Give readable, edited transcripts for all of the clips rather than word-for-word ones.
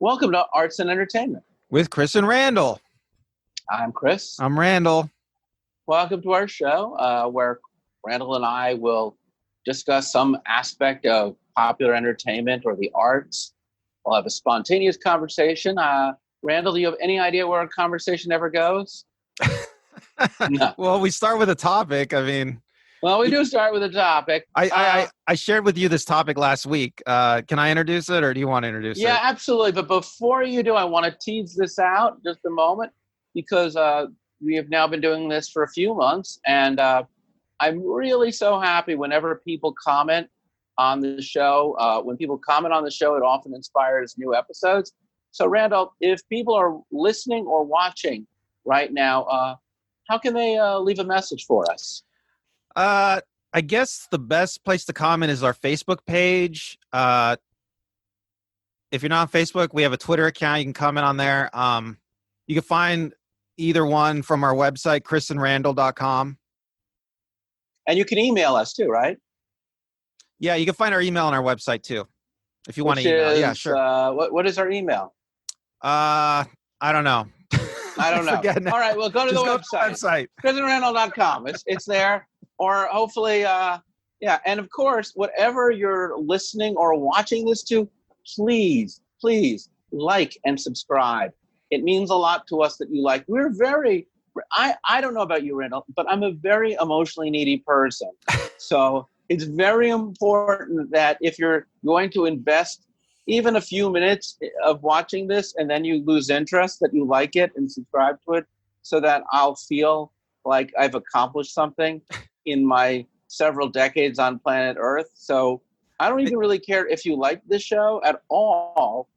Welcome to Arts and Entertainment. With Chris and Randall. I'm Chris. I'm Randall. Welcome to our show where Randall and I will discuss some aspect of popular entertainment or the arts. We'll have a spontaneous conversation. Randall, do you have any idea where a conversation ever goes? No. Well, we start with a topic. Well, we do start with a topic. I shared with you this topic last week. Can I introduce it, or do you want to introduce it? Yeah, absolutely. But before you do, I want to tease this out just a moment because we have now been doing this for a few months, and I'm really so happy whenever people comment on the show. When people comment on the show, it often inspires new episodes. So, Randall, if people are listening or watching right now, how can they leave a message for us? I guess the best place to comment is our Facebook page. If you're not on Facebook, we have a Twitter account. You can comment on there. You can find either one from our website, chrisandrandall.com. And you can email us too, right? Yeah, you can find our email on our website too. If you want to email. Yeah, sure. What is our email? I don't know. I don't know. All right, well, go to the website. chrisandrandall.com. It's there. Or hopefully, and of course, whatever you're listening or watching this to, please like and subscribe. It means a lot to us that you like. We're I don't know about you, Randall, but I'm a very emotionally needy person. So it's very important that if you're going to invest even a few minutes of watching this and then you lose interest, that you like it and subscribe to it so that I'll feel like I've accomplished something in my several decades on planet Earth. So I don't even really care if you like this show at all,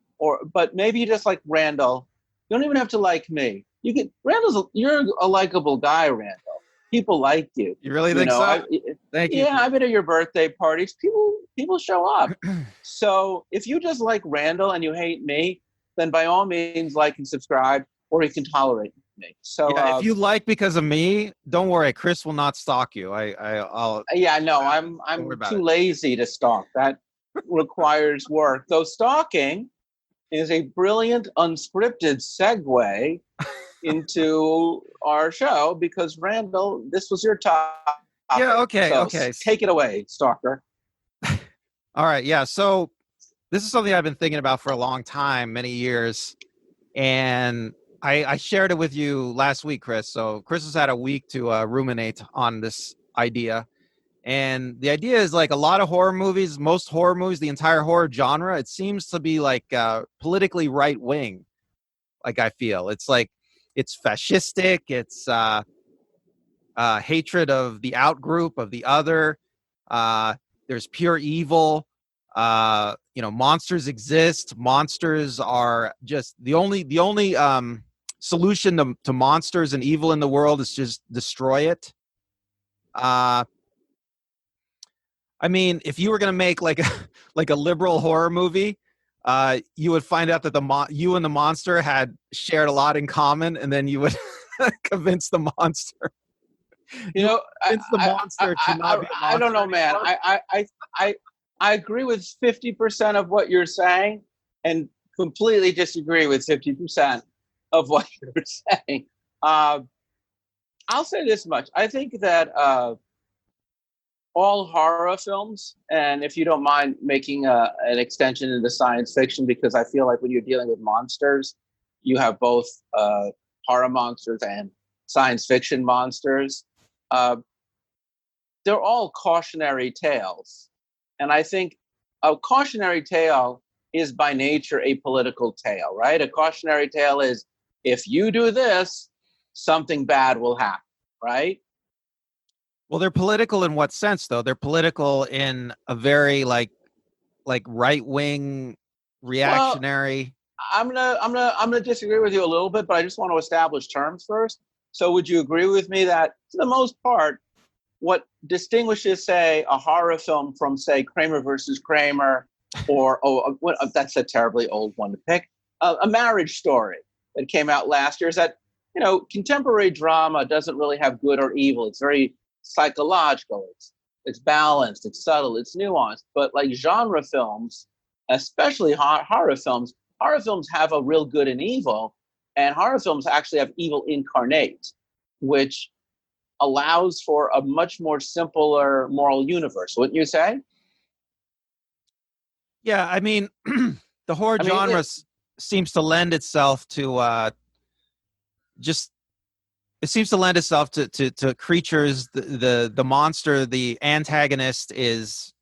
but maybe you just like Randall. You don't even have to like me. You're a likable guy, Randall. People like you. You really think so? Thank you. Yeah, I've been at your birthday parties. People show up. So if you just like Randall and you hate me, then by all means like and subscribe, or you can tolerate me. So yeah, if you like because of me, don't worry. Chris will not stalk you. I'll. Yeah, no, I'm too lazy to stalk. That requires work. Though stalking is a brilliant unscripted segue into our show because Randall, this was your topic. Yeah. Okay. So okay. Take it away, Stoker. All right. Yeah. So this is something I've been thinking about for a long time, many years, and I shared it with you last week, Chris. So Chris has had a week to ruminate on this idea. And the idea is like a lot of horror movies, most horror movies, the entire horror genre, it seems to be like politically right wing. Like I feel it's like it's fascistic. It's hatred of the out group, of the other. There's pure evil. Monsters exist. Monsters are just the only solution to monsters and evil in the world is just destroy it. If you were going to make like a liberal horror movie, you would find out that you and the monster had shared a lot in common, and then you would convince the monster. I don't know, man. I agree with 50% of what you're saying, and completely disagree with 50% of what you're saying. I'll say this much: I think that all horror films, and if you don't mind making an extension into science fiction, because I feel like when you're dealing with monsters, you have both horror monsters and science fiction monsters. They're all cautionary tales. And I think a cautionary tale is by nature a political tale, right? A cautionary tale is, if you do this, something bad will happen, right? Well, they're political in what sense, though? They're political in a very like right-wing, reactionary. Well, I'm gonna disagree with you a little bit, but I just want to establish terms first. So, would you agree with me that, for the most part, what distinguishes, say, a horror film from, say, Kramer versus Kramer, or that's a terribly old one to pick, A Marriage Story that came out last year, is that contemporary drama doesn't really have good or evil. It's very psychological. It's balanced. It's subtle. It's nuanced. But like genre films, especially horror films, horror films have a real good and evil, and horror films actually have evil incarnate, which allows for a much more simpler moral universe, wouldn't you say? Yeah, I mean, the horror genre seems to lend itself to just. It seems to lend itself to creatures. The monster, the antagonist, is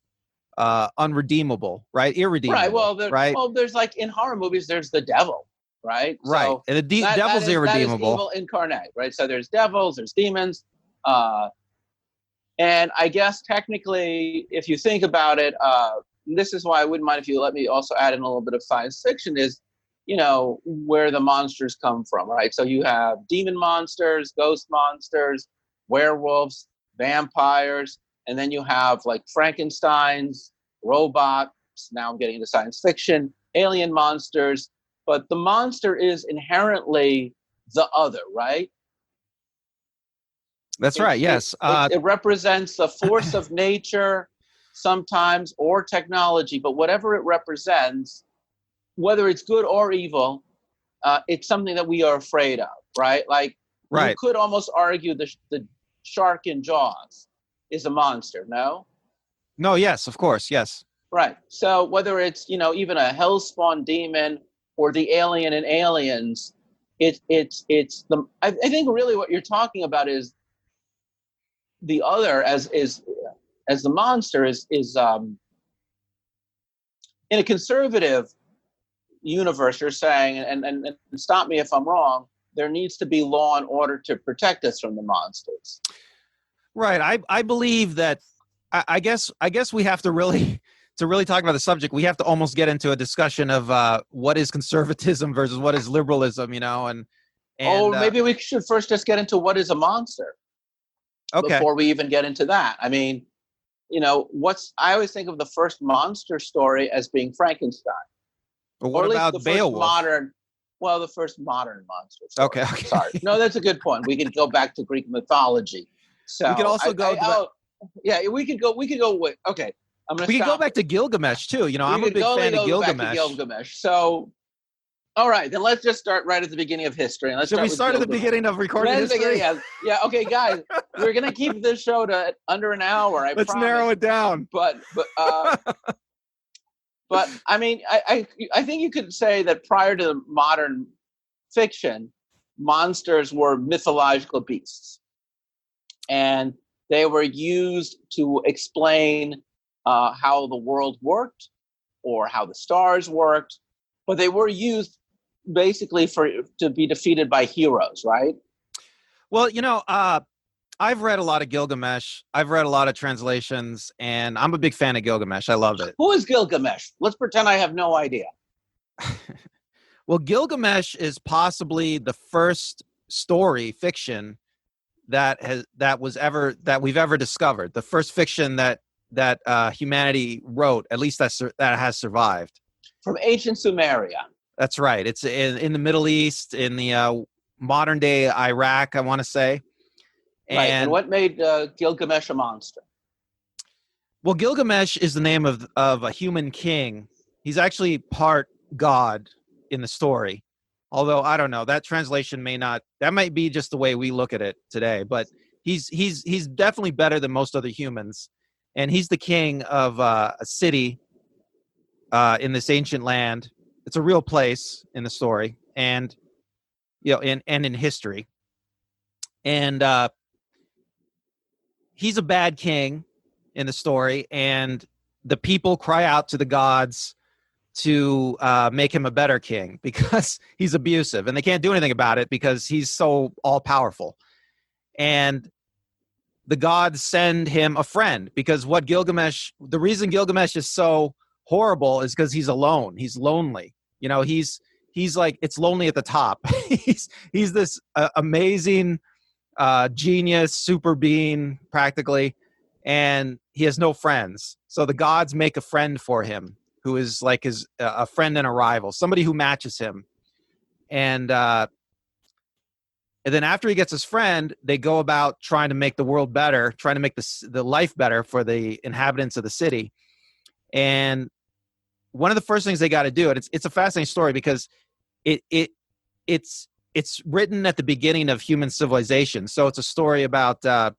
unredeemable, right? Irredeemable, right? Well, there's like in horror movies, there's the devil, right? Right, so and the devil's irredeemable. That is evil incarnate, right? So there's devils, there's demons, and I guess technically, if you think about it, this is why I wouldn't mind if you let me also add in a little bit of science fiction. Is where the monsters come from, right? So you have demon monsters, ghost monsters, werewolves, vampires, and then you have like Frankenstein's, robots. Now I'm getting into science fiction, alien monsters. But the monster is inherently the other, right? That's right, yes. It represents the force of nature sometimes, or technology, but whatever it represents, whether it's good or evil, it's something that we are afraid of, right? Like, you could almost argue the shark in Jaws is a monster, no? No, yes, of course, yes. Right. So whether it's, even a hellspawn demon or the alien in Aliens, I think really what you're talking about is the other as the monster is in a conservative universe, you're saying, and stop me if I'm wrong, there needs to be law and order to protect us from the monsters. Right. I believe that I guess we have to really talk about the subject, we have to almost get into a discussion of what is conservatism versus what is liberalism, and maybe we should first just get into what is a monster. Okay. Before we even get into that. I mean, I always think of the first monster story as being Frankenstein. Well, what about Beowulf? The first modern monster story. Okay. Sorry. No, that's a good point. We could go back to Greek mythology. So we could also we could go. Okay. We could go back to Gilgamesh too. I'm a big fan of Gilgamesh. So, all right, then let's just start right at the beginning of history. Should we start at the beginning of recording history? Yeah. Okay, guys, we're gonna keep this show to under an hour. Let's narrow it down. But I mean, I think you could say that prior to the modern fiction, monsters were mythological beasts, and they were used to explain how the world worked or how the stars worked, but they were used basically to be defeated by heroes, right? Well, I've read a lot of Gilgamesh. I've read a lot of translations, and I'm a big fan of Gilgamesh. I love it. Who is Gilgamesh? Let's pretend I have no idea. Well, Gilgamesh is possibly the first story fiction that we've ever discovered. The first fiction that humanity wrote, at least that has survived. From ancient Sumeria. That's right. It's in the Middle East, in the modern day Iraq, I want to say. And what made Gilgamesh a monster? Well, Gilgamesh is the name of a human king. He's actually part god in the story. Although, I don't know, that translation that might be just the way we look at it today. But he's definitely better than most other humans. And he's the king of a city in this ancient land. It's a real place in the story, and in history. And he's a bad king in the story, and the people cry out to the gods to make him a better king because he's abusive, and they can't do anything about it because he's so all-powerful. And the gods send him a friend because the reason Gilgamesh is so horrible is because he's alone. He's lonely. He's like, it's lonely at the top. he's this amazing genius, super being practically, and he has no friends. So the gods make a friend for him who is like a friend and a rival, somebody who matches him. And then after he gets his friend, they go about trying to make the world better, trying to make the life better for the inhabitants of the city. And one of the first things they got to do, and it's a fascinating story because it's written at the beginning of human civilization. So it's a story about the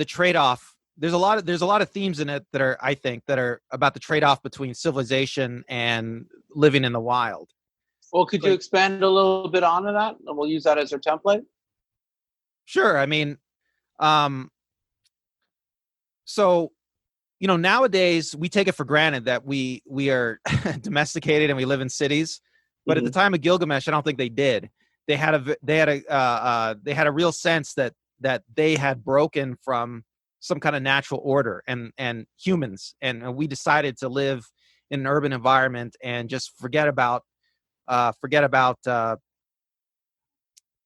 trade-off. There's a lot of themes in it that are about the trade-off between civilization and living in the wild. Well, could you expand a little bit on that, and we'll use that as our template? Sure. I mean, so, nowadays we take it for granted that we are domesticated and we live in cities. But at the time of Gilgamesh, I don't think they did. They had a real sense that they had broken from some kind of natural order and humans, and we decided to live in an urban environment and just forget about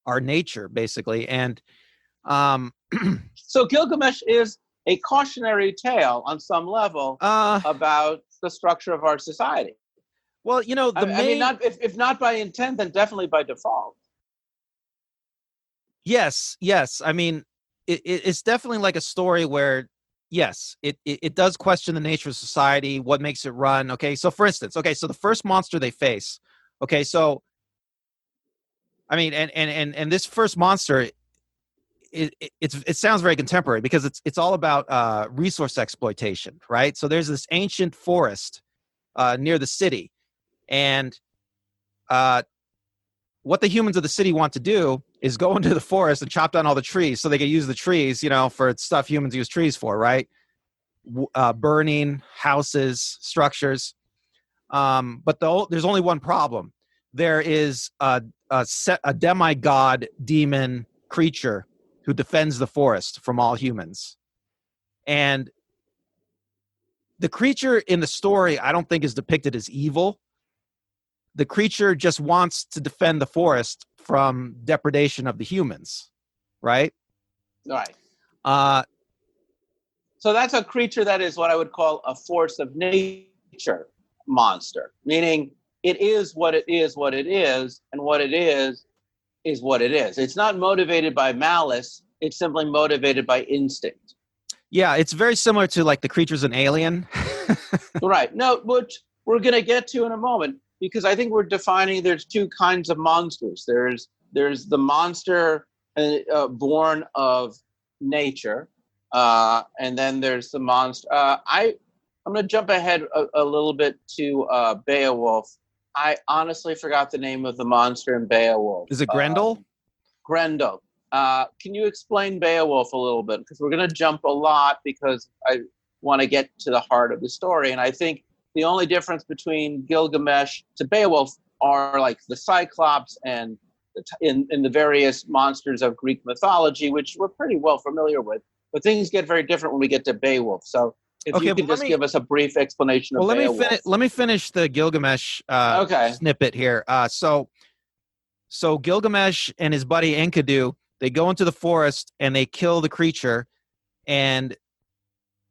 our nature, basically. And so Gilgamesh is a cautionary tale on some level about the structure of our society. Well, if not by intent, then definitely by default. Yes. I mean, it's definitely like a story where, yes, it does question the nature of society, what makes it run. Okay, so for instance, so the first monster they face. Okay, so I mean, and this first monster, it sounds very contemporary because it's all about resource exploitation, right? So there's this ancient forest near the city, and what the humans of the city want to do is go into the forest and chop down all the trees so they can use the trees, for stuff humans use trees for, right? Burning houses, structures. But there's only one problem. There is a demigod demon creature who defends the forest from all humans. And the creature in the story, I don't think is depicted as evil. The creature just wants to defend the forest from depredation of the humans, right? Right. So that's a creature that is what I would call a force of nature monster, meaning it is what it is, and what it is what it is. It's not motivated by malice. It's simply motivated by instinct. Yeah, it's very similar to like the creatures in Alien. Right. No, which we're going to get to in a moment, because I think we're defining there's two kinds of monsters. There's the monster born of nature, and then there's the monster. I'm going to jump ahead a little bit to Beowulf. I honestly forgot the name of the monster in Beowulf. Is it Grendel? Grendel. Can you explain Beowulf a little bit? Because we're going to jump a lot because I want to get to the heart of the story. And I think the only difference between Gilgamesh to Beowulf are like the Cyclops and in the various monsters of Greek mythology, which we're pretty well familiar with. But things get very different when we get to Beowulf. So if you could just give us a brief explanation of Beowulf. Let me finish the Gilgamesh snippet here. So Gilgamesh and his buddy Enkidu, they go into the forest and they kill the creature, and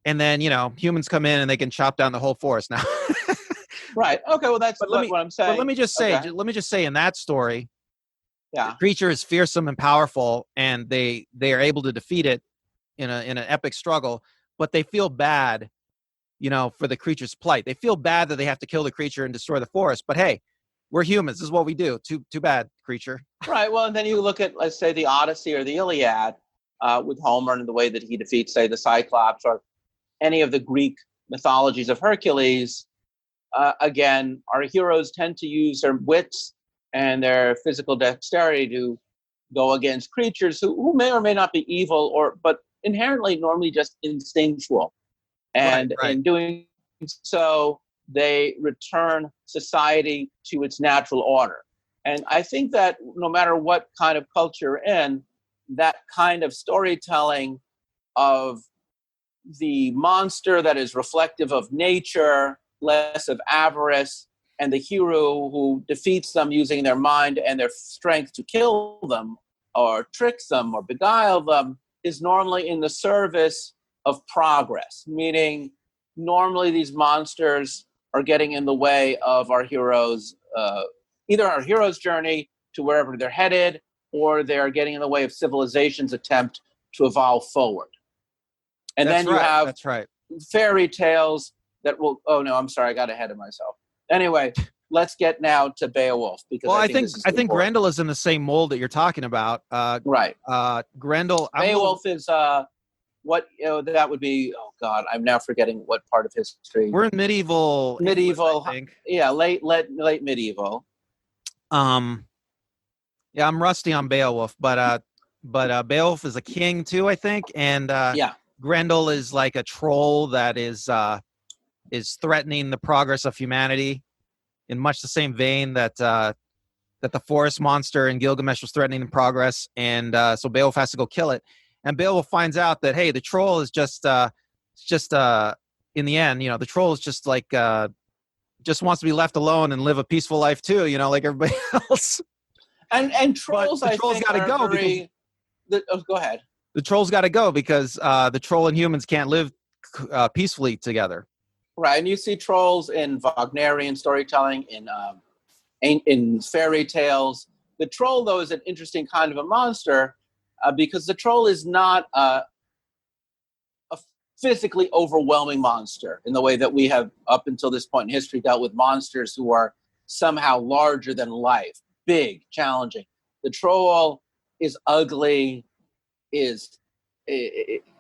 then humans come in and they can chop down the whole forest now. Right. Okay. Well, that's what I'm saying. But let me just say, in that story, the creature is fearsome and powerful, and they are able to defeat it in an epic struggle. But they feel bad, for the creature's plight. They feel bad that they have to kill the creature and destroy the forest. But hey, we're humans. This is what we do. Too bad, creature. Right. Well, and then you look at, let's say, the Odyssey or the Iliad with Homer and the way that he defeats, say, the Cyclops, or any of the Greek mythologies of Hercules. Again, our heroes tend to use their wits and their physical dexterity to go against creatures who may or may not be evil, but inherently normally just instinctual. And right. in doing so, they return society to its natural order. And I think that no matter what kind of culture you're in, that kind of storytelling of the monster that is reflective of nature, less of avarice, and the hero who defeats them using their mind and their strength to kill them or trick them or beguile them is normally in the service of progress, meaning normally these monsters are getting in the way of our heroes, either our hero's journey to wherever they're headed, or they're getting in the way of civilization's attempt to evolve forward. And that's then you have that's right. fairy tales that will. Oh no, I'm sorry, I got ahead of myself. Anyway, let's get now to Beowulf because I think Grendel is in the same mold that you're talking about. Right. Grendel. Beowulf is what that would be. Oh God, I'm now forgetting what part of history. We're in medieval. English, I think. Yeah, late medieval. Yeah, I'm rusty on Beowulf, but Beowulf is a king too, I think, and Grendel is like a troll that is threatening the progress of humanity in much the same vein that the forest monster in Gilgamesh was threatening the progress, and so Beowulf has to go kill it. And Beowulf finds out that, hey, the troll is just in the end, the troll is just like just wants to be left alone and live a peaceful life too, like everybody else. And trolls, the trolls got to go go ahead. The trolls got to go because the troll and humans can't live peacefully together. Right, and you see trolls in Wagnerian storytelling, in fairy tales. The troll, though, is an interesting kind of a monster because the troll is not a physically overwhelming monster in the way that we have up until this point in history dealt with monsters who are somehow larger than life, big, challenging. The troll is ugly, even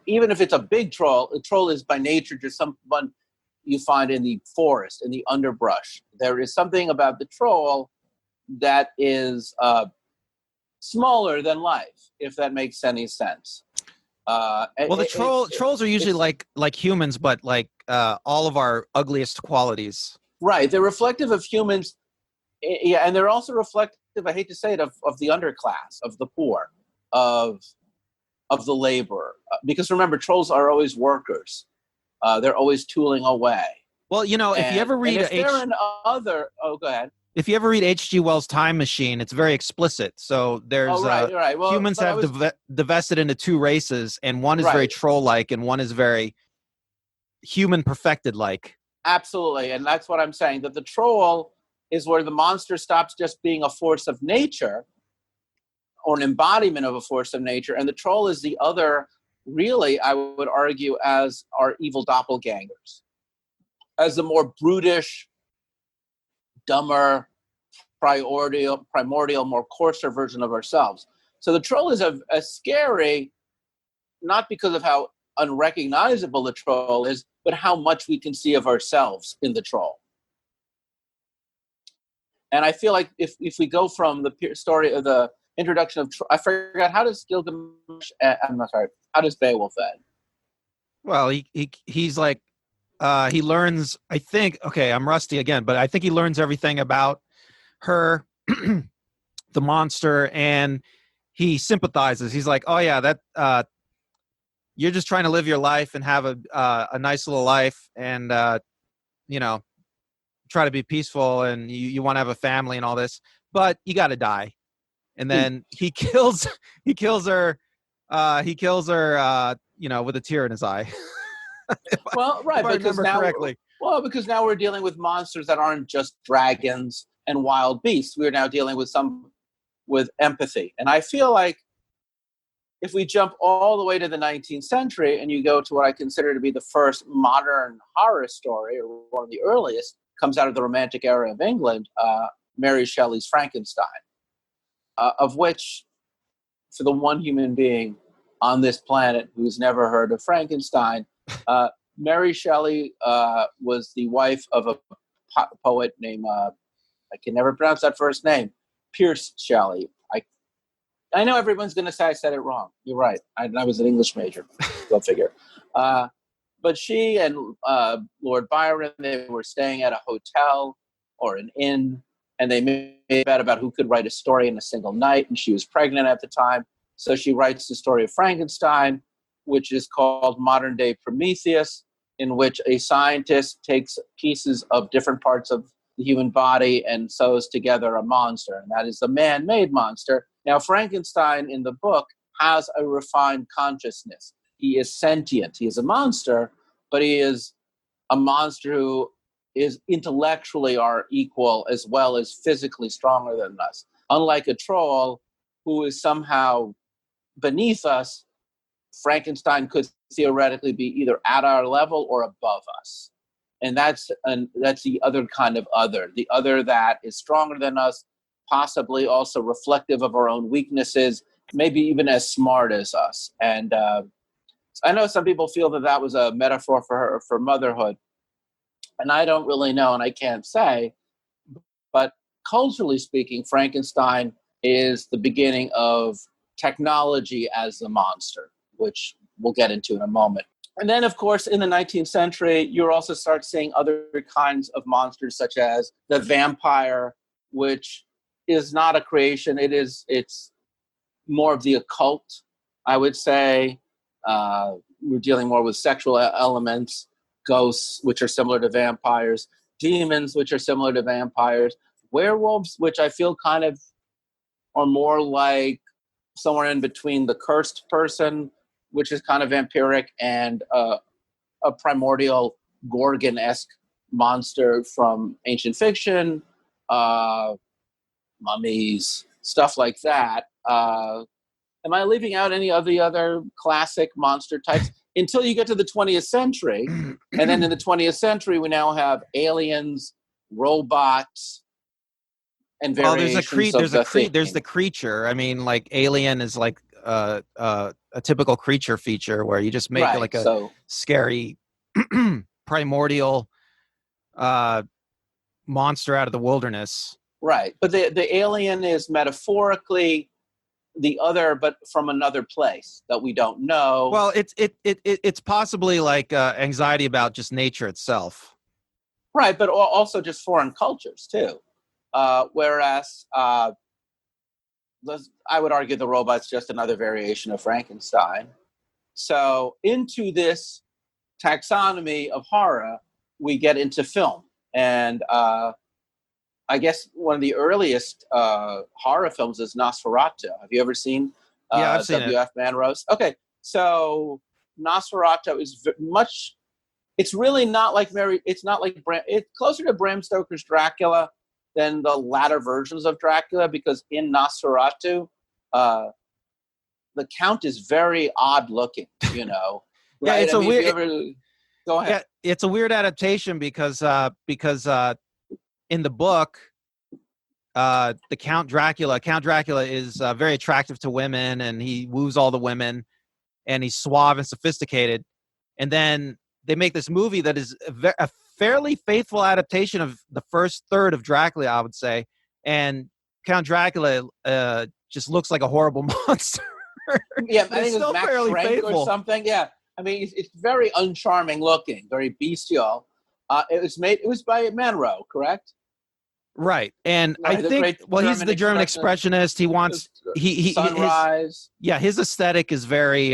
if it's a big troll, a troll is by nature just someone you find in the forest, in the underbrush. There is something about the troll that is smaller than life, if that makes any sense. Trolls are usually like humans, but like all of our ugliest qualities. Right, they're reflective of humans. Yeah, and they're also reflective, I hate to say it, of the underclass, of the poor, of the laborer. Because remember, trolls are always workers. They're always tooling away. Well, if you ever read go ahead. If you ever read H.G. Wells' Time Machine, it's very explicit. So there's right. Well, humans have divested into two races, and one is very troll-like, and one is very human perfected-like. Absolutely, and that's what I'm saying. That the troll is where the monster stops just being a force of nature, or an embodiment of a force of nature, and the troll is the other. Really, I would argue, as our evil doppelgangers, as the more brutish, dumber, primordial, more coarser version of ourselves. So the troll is a scary, not because of how unrecognizable the troll is, but how much we can see of ourselves in the troll. And I feel like if we go from the story of the introduction of, I forgot, how does Gilgamesh, how does Beowulf end? Well, he's like, he learns, I think, okay, I'm rusty again, but I think he learns everything about her, the monster, and he sympathizes. He's like, oh yeah, that you're just trying to live your life and have a nice little life, and try to be peaceful, and you want to have a family and all this, but you got to die. And then he kills her with a tear in his eye. Because now we're dealing with monsters that aren't just dragons and wild beasts. We're now dealing with empathy. And I feel like if we jump all the way to the 19th century and you go to what I consider to be the first modern horror story, or one of the earliest, comes out of the Romantic era of England, Mary Shelley's Frankenstein, of which, for the one human being on this planet who's never heard of Frankenstein, Mary Shelley was the wife of a poet named, I can never pronounce that first name, Pierce Shelley. I know everyone's going to say I said it wrong. You're right. I was an English major. Go figure. But she and Lord Byron, they were staying at a hotel or an inn, and they made a bet about who could write a story in a single night, and she was pregnant at the time. So she writes the story of Frankenstein, which is called modern-day Prometheus, in which a scientist takes pieces of different parts of the human body and sews together a monster, and that is the man-made monster. Now, Frankenstein in the book has a refined consciousness. He is sentient. He is a monster, but he is a monster who is intellectually our equal as well as physically stronger than us. Unlike a troll who is somehow beneath us, Frankenstein could theoretically be either at our level or above us. And that's the other kind of other, the other that is stronger than us, possibly also reflective of our own weaknesses, maybe even as smart as us. And I know some people feel that was a metaphor for motherhood. And I don't really know, and I can't say. But culturally speaking, Frankenstein is the beginning of technology as the monster, which we'll get into in a moment. And then, of course, in the 19th century, you also start seeing other kinds of monsters, such as the vampire, which is not a creation. It's more of the occult, I would say. We're dealing more with sexual elements, ghosts, which are similar to vampires, demons, which are similar to vampires, werewolves, which I feel kind of are more like somewhere in between the cursed person, which is kind of vampiric, and a primordial Gorgon-esque monster from ancient fiction, mummies, stuff like that. Am I leaving out any of the other classic monster types? Until you get to the 20th century. And then in the 20th century, we now have aliens, robots, and variations there's the creature. I mean, like Alien is like a typical creature feature where you just make like a scary primordial monster out of the wilderness. Right. But the alien is metaphorically the other, but from another place that we don't know. Well, it's possibly like anxiety about just nature itself. Right, but also just foreign cultures too. Whereas I would argue the robot's just another variation of Frankenstein. So into this taxonomy of horror, we get into film. And I guess one of the earliest horror films is Nosferatu. Have you ever seen I've seen W.F. Manrose? Okay, so Nosferatu is much. It's really not like it's not like Bram. It's closer to Bram Stoker's Dracula than the latter versions of Dracula, because in Nosferatu, the Count is very odd looking. You know, right? Yeah, it's weird. Go ahead. Yeah, it's a weird adaptation because in the book, the Count Dracula is very attractive to women, and he woos all the women, and he's suave and sophisticated. And then they make this movie that is a fairly faithful adaptation of the first third of Dracula, I would say. And Count Dracula just looks like a horrible monster. Yeah, I think it's Max Schreck or something. Yeah, I mean, it's very uncharming looking, very bestial. It was by Manro, correct? Right, and right, I think he's the German expressionist. He wants sunrise. His aesthetic is very.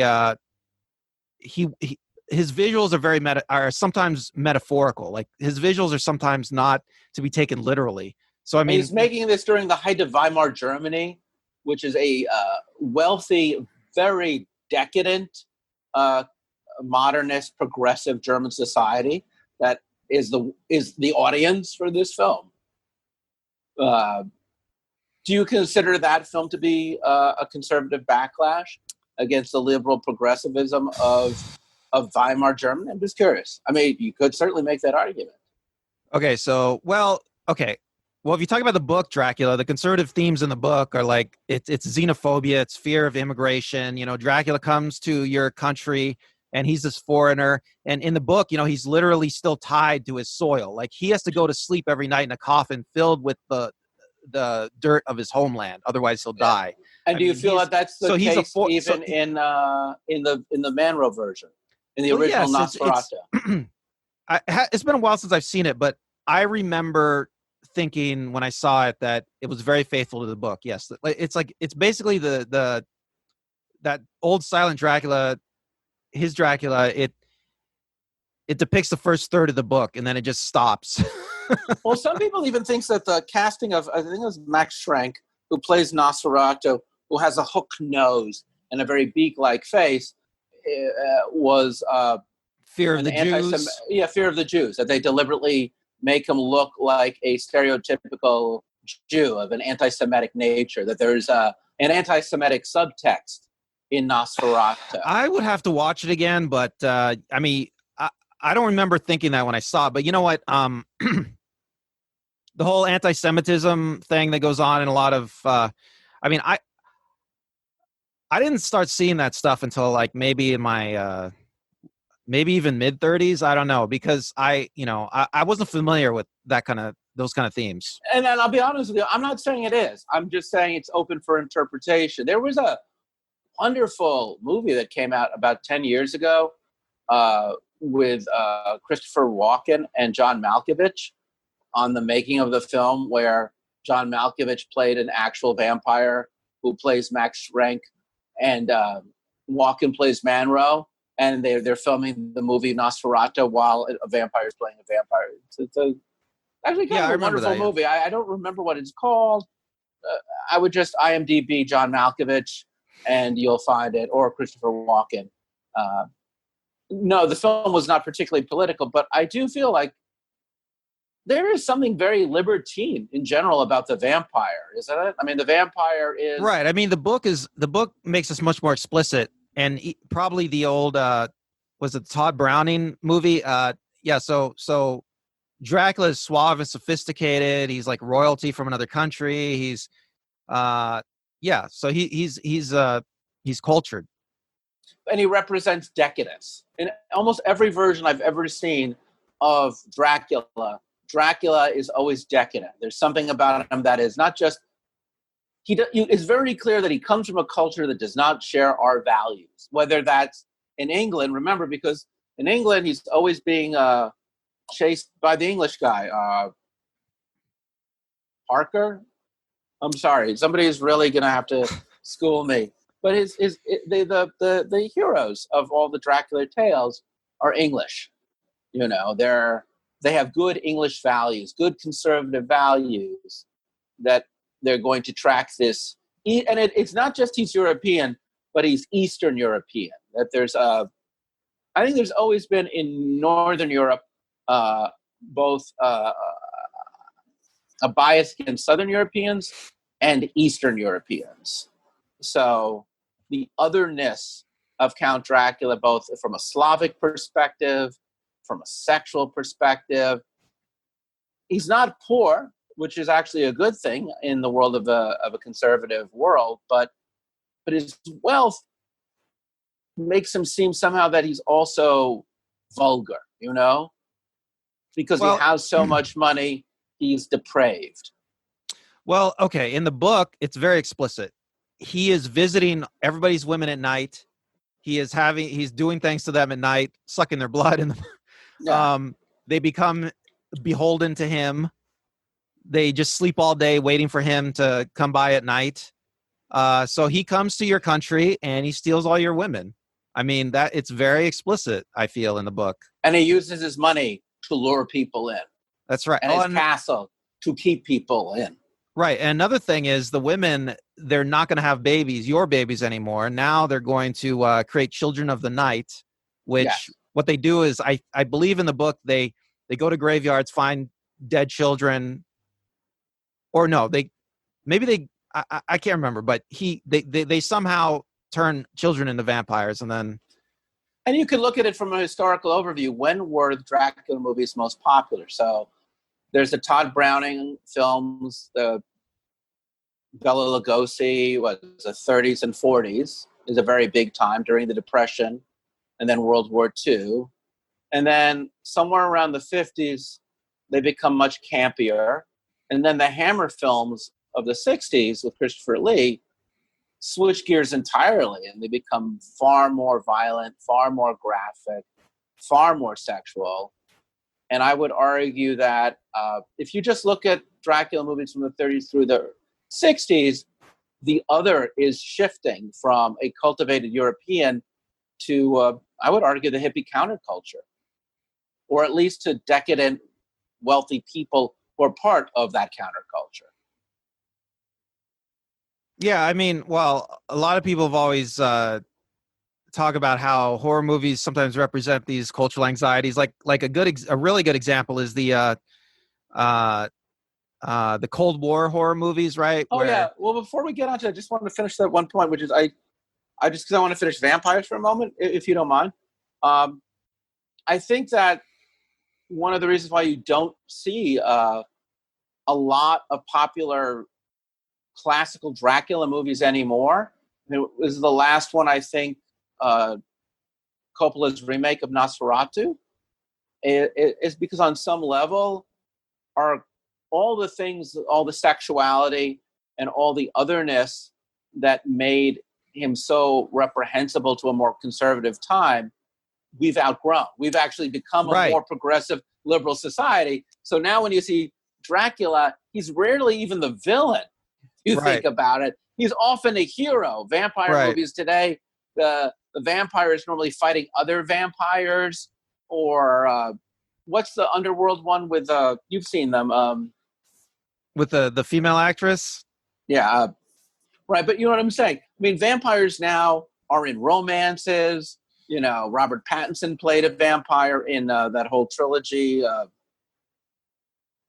His visuals are sometimes metaphorical. Like his visuals are sometimes not to be taken literally. So I mean, he's making this during the height of Weimar Germany, which is a wealthy, very decadent, modernist, progressive German society that is the audience for this film. Do you consider that film to be a conservative backlash against the liberal progressivism of Weimar Germany? I'm just curious. I mean, you could certainly make that argument. Okay, well, if you talk about the book Dracula, the conservative themes in the book are like it's xenophobia, it's fear of immigration. You know, Dracula comes to your country and he's this foreigner. And in the book, you know, he's literally still tied to his soil. Like he has to go to sleep every night in a coffin filled with the dirt of his homeland. Otherwise, he'll die. And do you feel that that's the case even in the Manro version, in the original Nosferatu? It's been a while since I've seen it, but I remember thinking when I saw it that it was very faithful to the book. Yes, it's basically that old silent Dracula. His Dracula, it depicts the first third of the book, and then it just stops. Well, some people even think that the casting of, I think it was Max Schreck, who plays Nosferatu, who has a hook nose and a very beak-like face, was fear of the Jews. Fear of the Jews. That they deliberately make him look like a stereotypical Jew of an anti-Semitic nature. That there's an anti-Semitic subtext in Nosferatu. I would have to watch it again, but I mean, I don't remember thinking that when I saw it. But you know what? The whole anti-Semitism thing that goes on in a lot of, I mean, I didn't start seeing that stuff until like maybe in my maybe even mid-30s. I don't know, because I wasn't familiar with those kind of themes. And then I'll be honest with you, I'm not saying it is. I'm just saying it's open for interpretation. There was a wonderful movie that came out about 10 years ago with Christopher Walken and John Malkovich on the making of the film, where John Malkovich played an actual vampire who plays Max Schrenk, and Walken plays Manro, and they're filming the movie Nosferatu while a vampire is playing a vampire. It's actually kind of a wonderful movie. I don't remember what it's called. I would just IMDb John Malkovich, and you'll find it, or Christopher Walken. No, the film was not particularly political, but I do feel like there is something very libertine in general about the vampire, isn't it? I mean, the vampire is right. I mean, the book makes us much more explicit, and probably the old was it Todd Browning movie? Yeah. So Dracula is suave and sophisticated. He's like royalty from another country. He's so he's cultured, and he represents decadence in almost every version I've ever seen of Dracula. Dracula is always decadent. There's something about him that is not just it's very clear that he comes from a culture that does not share our values, whether that's in England. Remember, because in England he's always being chased by the English guy, Parker. I'm sorry, somebody is really going to have to school me. But the heroes of all the Dracula tales are English. You know, they have good English values, good conservative values that they're going to track this. And it's not just he's European, but he's Eastern European. That I think there's always been in Northern Europe both a bias against Southern Europeans and Eastern Europeans. So the otherness of Count Dracula, both from a Slavic perspective, from a sexual perspective, he's not poor, which is actually a good thing in the world of a conservative world, but his wealth makes him seem somehow that he's also vulgar, you know? Because he has so much money, he's depraved. Well, okay, in the book, it's very explicit. He is visiting everybody's women at night. He's doing things to them at night, sucking their blood, and they become beholden to him. They just sleep all day waiting for him to come by at night. So he comes to your country and he steals all your women. I mean, it's very explicit, I feel, in the book. And he uses his money to lure people in. That's right. And his castle to keep people in. Right. And another thing is the women, they're not going to have your babies anymore. Now they're going to create children of the night, which what they do is, I believe in the book, they go to graveyards, find dead children, or no, I can't remember, but they somehow turn children into vampires. And you can look at it from a historical overview. When were the Dracula movies most popular? So there's the Todd Browning films, the Bela Lugosi, the 30s and 40s is a very big time during the Depression, and then World War II. And then somewhere around the 50s, they become much campier. And then the Hammer films of the 60s with Christopher Lee switch gears entirely, and they become far more violent, far more graphic, far more sexual. And I would argue that if you just look at Dracula movies from the 30s through the 60s, the other is shifting from a cultivated European to, I would argue, the hippie counterculture, or at least to decadent, wealthy people who are part of that counterculture. Yeah, I mean, well, a lot of people have always talk about how horror movies sometimes represent these cultural anxieties. Like a really good example is the Cold War horror movies, right? Oh, yeah. Well, before we get onto it, I just wanted to finish that one point, which is I because I want to finish vampires for a moment, if you don't mind. I think that one of the reasons why you don't see a lot of popular classical Dracula movies anymore. This is the last one, I think, Coppola's remake of Nosferatu. It's because on some level, all the things, all the sexuality and all the otherness that made him so reprehensible to a more conservative time, we've outgrown. We've actually become a more progressive liberal society. So now when you see Dracula, he's rarely even the villain. You think about it. He's often a hero. Vampire movies today, the vampire is normally fighting other vampires, or what's the underworld one with you've seen them with the female actress? Yeah, right. But you know what I'm saying? I mean, vampires now are in romances. You know, Robert Pattinson played a vampire in that whole trilogy,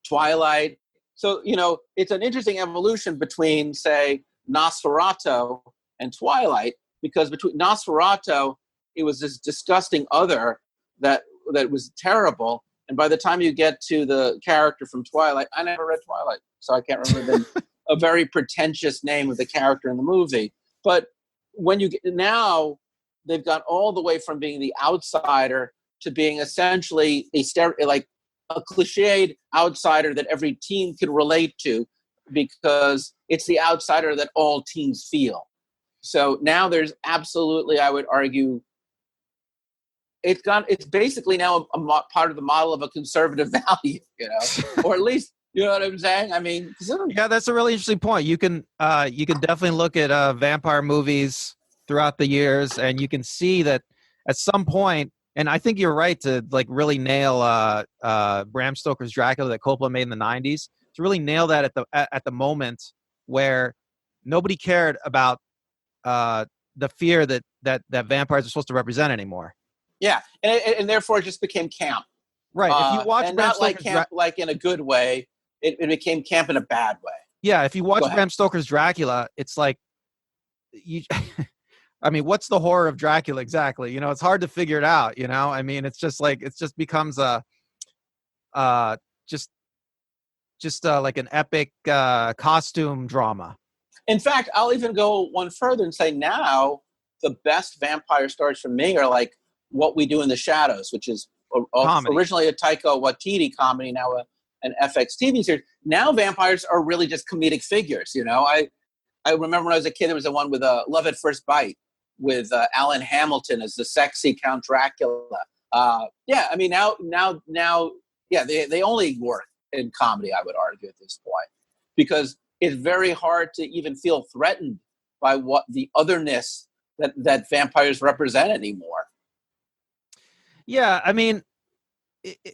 Twilight. So, you know, it's an interesting evolution between, say, Nosferatu and Twilight, because between Nosferatu, it was this disgusting other that was terrible. And by the time you get to the character from Twilight, I never read Twilight, so I can't remember a very pretentious name of the character in the movie. But when you get now, they've got all the way from being the outsider to being essentially a cliched outsider that every teen can relate to, because it's the outsider that all teens feel. So now there's absolutely, I would argue, it's basically now a part of the model of a conservative value, you know, or at least, you know what I'm saying? I mean, yeah, that's a really interesting point. You can definitely look at vampire movies throughout the years, and you can see that at some point, and I think you're right to like really nail Bram Stoker's Dracula that Coppola made in the 90s, to really nail that at the moment where nobody cared about the fear that vampires are supposed to represent anymore. Yeah, and therefore it just became camp. Right. If you watch and Bram not Stoker's like camp like in a good way, it became camp in a bad way. Yeah, if you watch Bram Stoker's Dracula, it's like you. I mean, what's the horror of Dracula exactly? You know, it's hard to figure it out. You know, I mean, it's just becomes a, like an epic costume drama. In fact, I'll even go one further and say now the best vampire stories for me are like What We Do in the Shadows, which is originally a Taika Waititi comedy, now an FX TV series. Now vampires are really just comedic figures. You know, I remember when I was a kid, there was the one with Love at First Bite, with Alan Hamilton as the sexy Count Dracula. Yeah, I mean, now, yeah, they only work in comedy, I would argue, at this point, because it's very hard to even feel threatened by what the otherness that vampires represent anymore. Yeah, I mean, it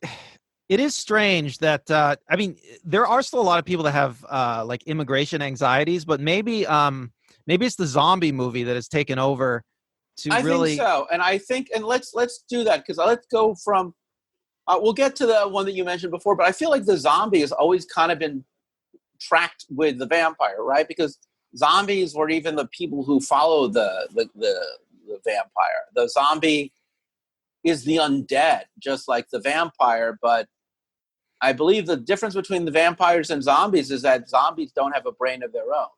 is strange that, I mean, there are still a lot of people that have like immigration anxieties, but maybe it's the zombie movie that has taken over to I really. think so. And let's do that, because let's go from, we'll get to the one that you mentioned before, but I feel like the zombie has always kind of been tracked with the vampire, right? Because zombies, or even the people who follow the vampire, the zombie is the undead, just like the vampire. But I believe the difference between the vampires and zombies is that zombies don't have a brain of their own.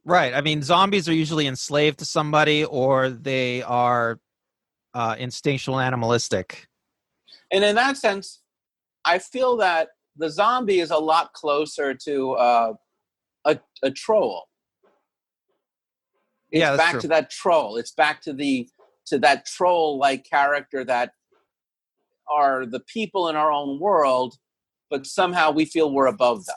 Right. I mean, zombies are usually enslaved to somebody, or they are instinctual, animalistic. And in that sense, I feel that the zombie is a lot closer to a troll. It's back to that troll. It's back to that troll-like character that are the people in our own world, but somehow we feel we're above them.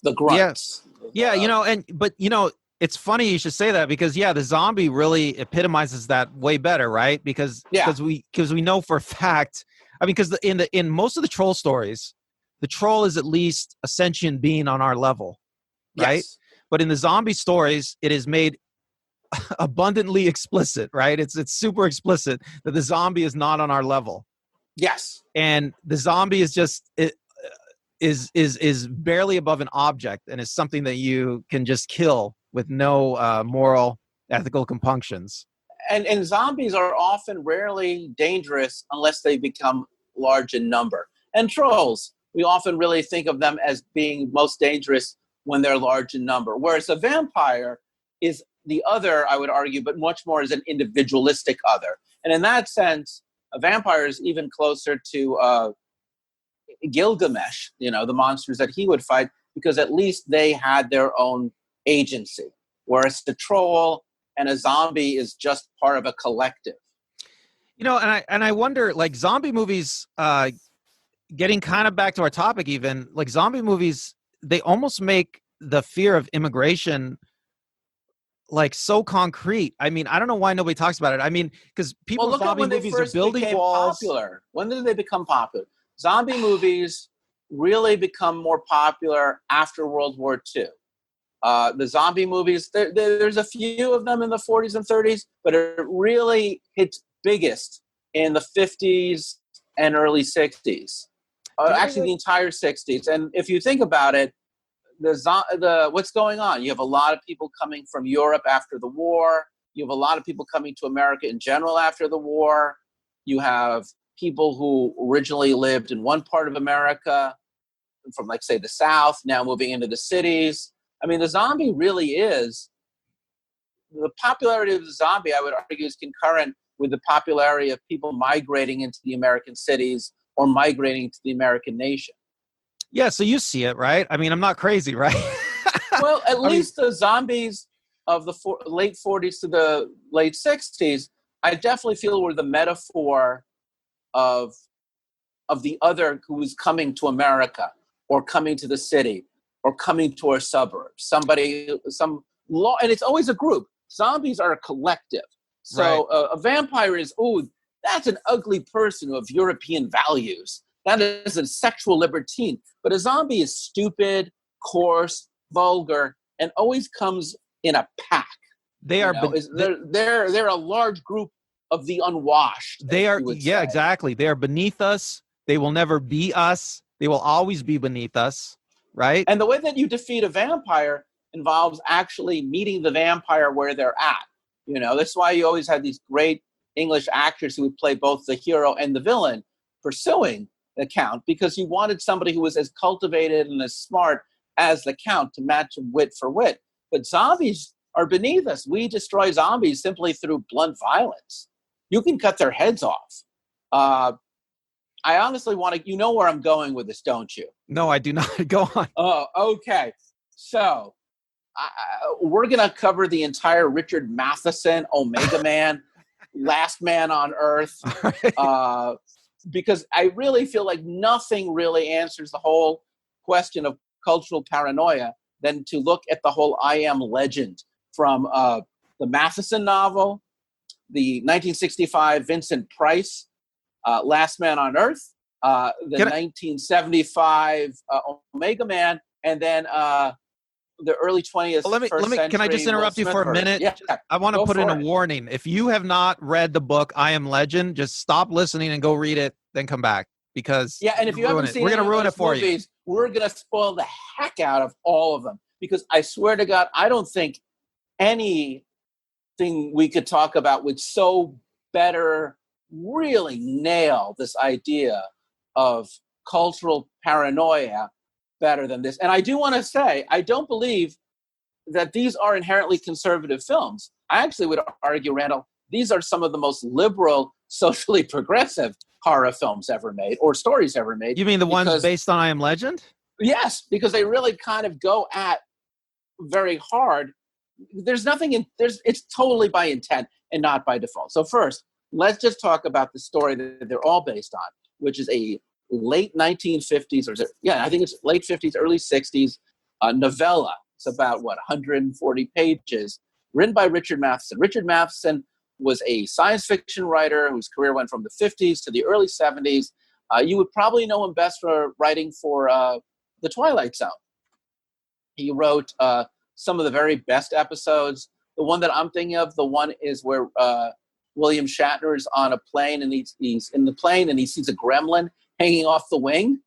The grunts. Yeah, you know, it's funny you should say that, because the zombie really epitomizes that way better, right? Because we know for a fact. I mean, because in most of the troll stories, the troll is at least a sentient being on our level, right? Yes. But in the zombie stories, it is made abundantly explicit, right? It's super explicit that the zombie is not on our level. Yes. And the zombie is just is barely above an object, and is something that you can just kill with no moral, ethical compunctions. And zombies are often rarely dangerous unless they become large in number. And trolls, we often really think of them as being most dangerous when they're large in number. Whereas a vampire is the other, I would argue, but much more as an individualistic other. And in that sense, a vampire is even closer to Gilgamesh, the monsters that he would fight, because at least they had their own agency. Whereas the troll and a zombie is just part of a collective. And I wonder, like, zombie movies, getting kind of back to our topic even, like zombie movies, they almost make the fear of immigration like so concrete. I mean, I don't know why nobody talks about it. I mean, because people look zombie at when movies they first are building became walls. Popular. When did they become popular? Zombie movies really become more popular after World War II. The zombie movies, there's a few of them in the 40s and 30s, but it really hits biggest in the 50s and early 60s. Actually, the entire 60s. And if you think about it, what's going on? You have a lot of people coming from Europe after the war. You have a lot of people coming to America in general after the war. You have people who originally lived in one part of America from, like, say, the South, now moving into the cities. I mean, the zombie really is, the popularity of the zombie, I would argue, is concurrent with the popularity of people migrating into the American cities or migrating to the American nation. Yeah, so you see it, right? I mean, I'm not crazy, right? Well, at least the zombies of the late 40s to the late 60s, I definitely feel were the metaphor of the other who is coming to America or coming to the city or coming to our suburbs. And it's always a group. Zombies are a collective. So right. A vampire is, that's an ugly person of European values. That is a sexual libertine. But a zombie is stupid, coarse, vulgar, and always comes in a pack. They're a large group of the unwashed. Exactly. They are beneath us. They will never be us. They will always be beneath us, right? And the way that you defeat a vampire involves actually meeting the vampire where they're at. That's why you always had these great English actors who would play both the hero and the villain pursuing the Count, because you wanted somebody who was as cultivated and as smart as the Count to match wit for wit. But zombies are beneath us. We destroy zombies simply through blunt violence. You can cut their heads off. I honestly want to, you know where I'm going with this, don't you? No, I do not. Go on. Oh, okay. So we're going to cover the entire Richard Matheson, Omega Man, Last Man on Earth. Right. Because I really feel like nothing really answers the whole question of cultural paranoia than to look at the whole I Am Legend from the Matheson novel, the 1965 Vincent Price, Last Man on Earth, the 1975 Omega Man, and then the early 20th century. Can I just interrupt you for a minute? Yeah, I want to put in a warning. If you have not read the book I Am Legend, just stop listening and go read it, then come back. Because and if you haven't seen we're going to ruin it for you. We're going to spoil the heck out of all of them. Because I swear to God, I don't think anything we could talk about would so better really nail this idea of cultural paranoia better than this. And I do want to say, I don't believe that these are inherently conservative films. I actually would argue, Randall, these are some of the most liberal, socially progressive horror films ever made, or stories ever made. You mean the ones based on I Am Legend? Yes, because they really kind of go at very hard. There's nothing it's totally by intent and not by default. So first, let's just talk about the story that they're all based on, which is a late 1950s, I think it's late 50s, early 60s novella. It's about 140 pages, written by Richard Matheson. Richard Matheson was a science fiction writer whose career went from the 50s to the early 70s. You would probably know him best for writing for The Twilight Zone. He wrote some of the very best episodes. The one that I'm thinking of, the one is where William Shatner is on a plane, and he's in the plane and he sees a gremlin hanging off the wing.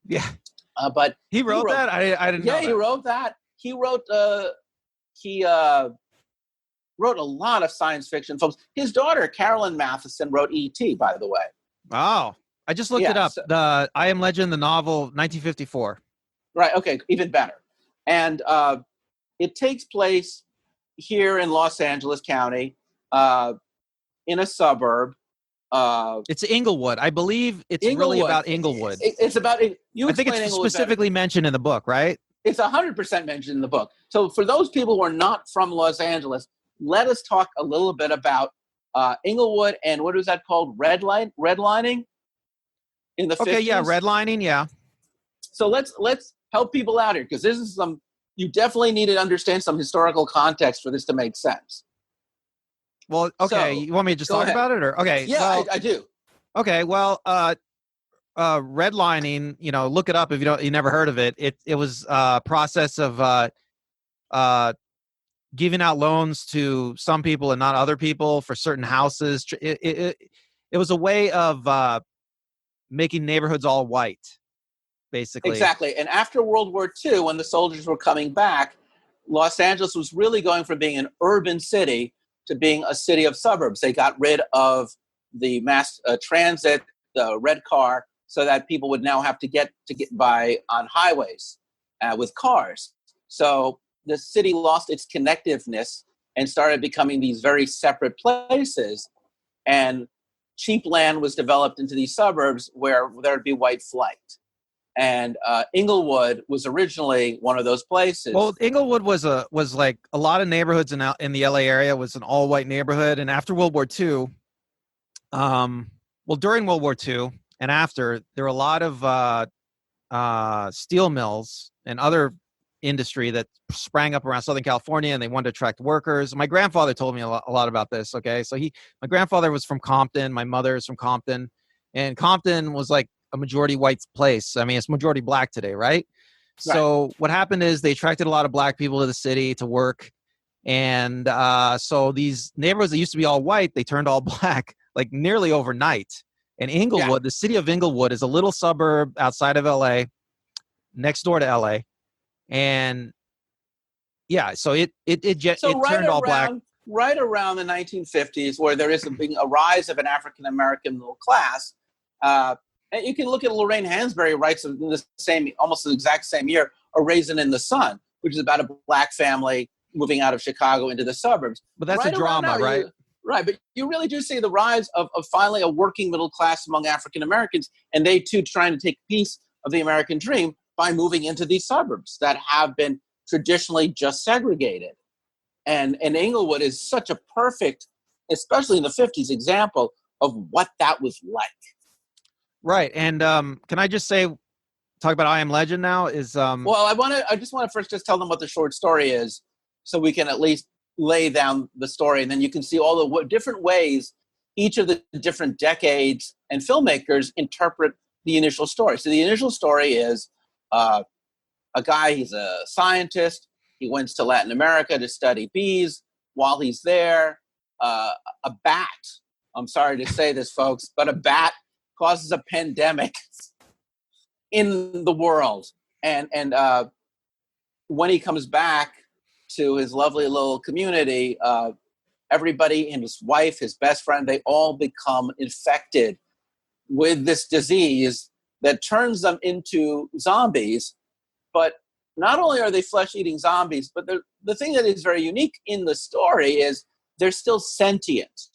Yeah. But he wrote that? I didn't know that. Yeah, he wrote that. He wrote he wrote a lot of science fiction films. His daughter, Carolyn Matheson, wrote E.T., by the way. Oh, I just looked it up. So, the I Am Legend, the novel, 1954. Right. Okay. Even better. And it takes place here in Los Angeles County, in a suburb. It's Inglewood. I believe it's really about Inglewood. It's about you. I think it's Inglewood specifically mentioned in the book, right? It's 100% mentioned in the book. So for those people who are not from Los Angeles, let us talk a little bit about Inglewood and what is that called? Redlining in the 50s? Okay, yeah, redlining, yeah. So let's help people out here, because this is you definitely need to understand some historical context for this to make sense. Well, okay, you want me to just talk about it, or okay? Yeah, well, I do. Okay, well, redlining, look it up if you never heard of it. It was a process of giving out loans to some people and not other people for certain houses. It was a way of making neighborhoods all white, basically. Exactly. And after World War II, when the soldiers were coming back, Los Angeles was really going from being an urban city to being a city of suburbs. They got rid of the mass transit, the red car, so that people would now have to get by on highways with cars. So the city lost its connectiveness and started becoming these very separate places. And cheap land was developed into these suburbs where there'd be white flight. And Inglewood was originally one of those places. Well, Inglewood was like a lot of neighborhoods in the LA area was an all white neighborhood. And after World War II, during World War II and after, there were a lot of steel mills and other industry that sprang up around Southern California, and they wanted to attract workers. My grandfather told me a lot about this. Okay, so my grandfather was from Compton. My mother is from Compton, and Compton was like a majority white place. I mean, it's majority black today, right? So what happened is they attracted a lot of black people to the city to work. And so these neighborhoods that used to be all white, they turned all black, like nearly overnight. And Inglewood, the city of Inglewood, is a little suburb outside of LA, next door to LA. And so it turned all black. Right around the 1950s, where there is a rise of an African-American middle class, and you can look at Lorraine Hansberry writes in almost the exact same year, A Raisin in the Sun, which is about a black family moving out of Chicago into the suburbs. But that's a drama, right? Right, but you really do see the rise of finally a working middle class among African Americans, and they too trying to take a piece of the American dream by moving into these suburbs that have been traditionally just segregated. And Inglewood is such a perfect, especially in the 50s, example of what that was like. Right. And can I just talk about I Am Legend now? Well, I just want to first just tell them what the short story is, so we can at least lay down the story, and then you can see all the different ways each of the different decades and filmmakers interpret the initial story. So the initial story is a guy, he's a scientist. He went to Latin America to study bees. While he's there, a bat, I'm sorry to say this, folks, but a bat causes a pandemic in the world. And when he comes back to his lovely little community, everybody and his wife, his best friend, they all become infected with this disease that turns them into zombies. But not only are they flesh-eating zombies, but the thing that is very unique in the story is they're still sentient.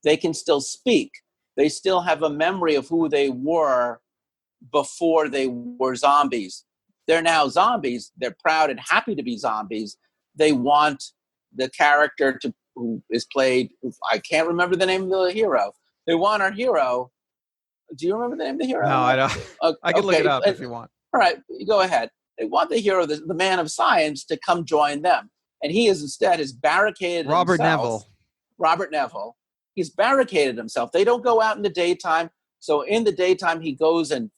They can still speak. They still have a memory of who they were before they were zombies. They're now zombies. They're proud and happy to be zombies. They want the character who is played, I can't remember the name of the hero. They want our hero. Do you remember the name of the hero? No, I don't. I can look it up if you want. All right, go ahead. They want the hero, the man of science, to come join them. And he is barricaded Robert himself. Robert Neville. He's barricaded himself. They don't go out in the daytime. So in the daytime, he goes and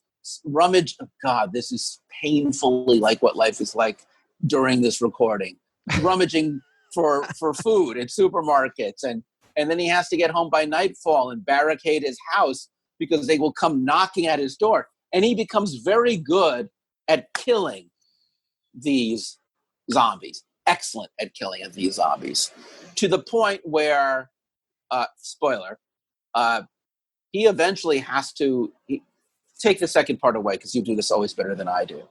rummage. Oh God, this is painfully like what life is like during this recording. Rummaging for food in supermarkets. And then he has to get home by nightfall and barricade his house because they will come knocking at his door. And he becomes very good at killing these zombies. excellent at killing these zombies, to the point where, spoiler, he eventually has to take the second part away, because you do this always better than I do.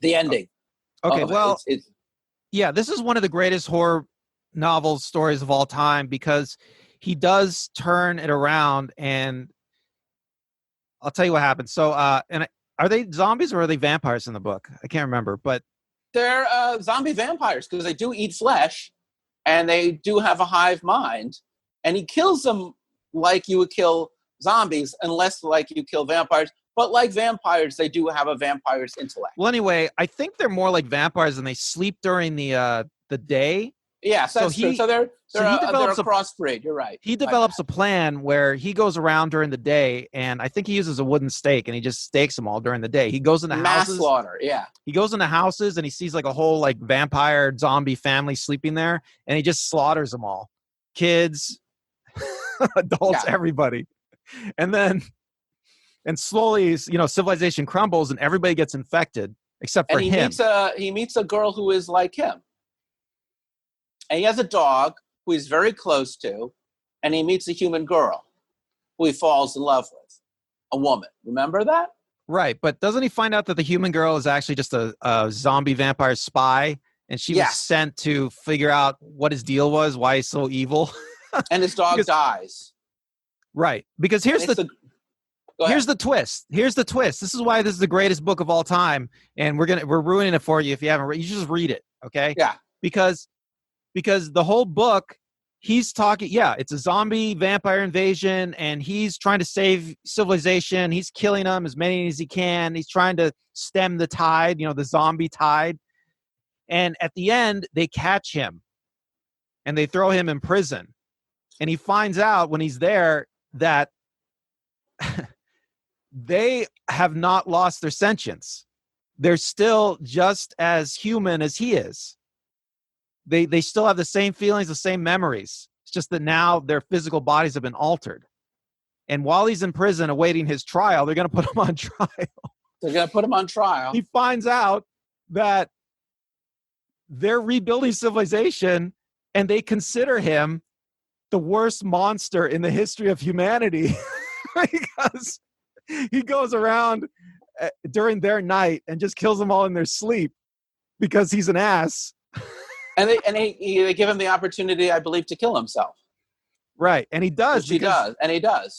The ending. Okay, well, yeah, this is one of the greatest horror novel stories of all time, because he does turn it around, and I'll tell you what happens. So, and are they zombies or are they vampires in the book? I can't remember, but they're zombie vampires, because they do eat flesh, and they do have a hive mind, and he kills them like you would kill zombies, unless like you kill vampires. But like vampires, they do have a vampire's intellect. Well, anyway, I think they're more like vampires, and they sleep during the day. Yeah, so that's true. So they're a crossbreed. You're right. He develops a plan where he goes around during the day, and I think he uses a wooden stake, and he just stakes them all during the day. He goes into houses. Mass slaughter, yeah. He goes into houses, and he sees like a whole like vampire zombie family sleeping there, and he just slaughters them all. Kids, adults, everybody. And slowly, civilization crumbles, and everybody gets infected except for him. He meets a girl who is like him. And he has a dog who he's very close to, and he meets a human girl who he falls in love with, a woman. Remember that? Right, but doesn't he find out that the human girl is actually just a zombie vampire spy, and she was sent to figure out what his deal was, why he's so evil? And his dog dies. Right, because here's the twist. Here's the twist. This is why this is the greatest book of all time, and we're ruining it for you if you haven't read. You should just read it, okay? Yeah. Because the whole book, he's talking, it's a zombie vampire invasion, and he's trying to save civilization. He's killing them, as many as he can. He's trying to stem the tide, the zombie tide. And at the end, they catch him, and they throw him in prison. And he finds out when he's there that they have not lost their sentience. They're still just as human as he is. They still have the same feelings, the same memories. It's just that now their physical bodies have been altered. And while he's in prison awaiting his trial, they're going to put him on trial. They're going to put him on trial. He finds out that they're rebuilding civilization, and they consider him the worst monster in the history of humanity because he goes around during their night and just kills them all in their sleep because he's an ass. And they give him the opportunity, I believe, to kill himself. Right, and he does. He does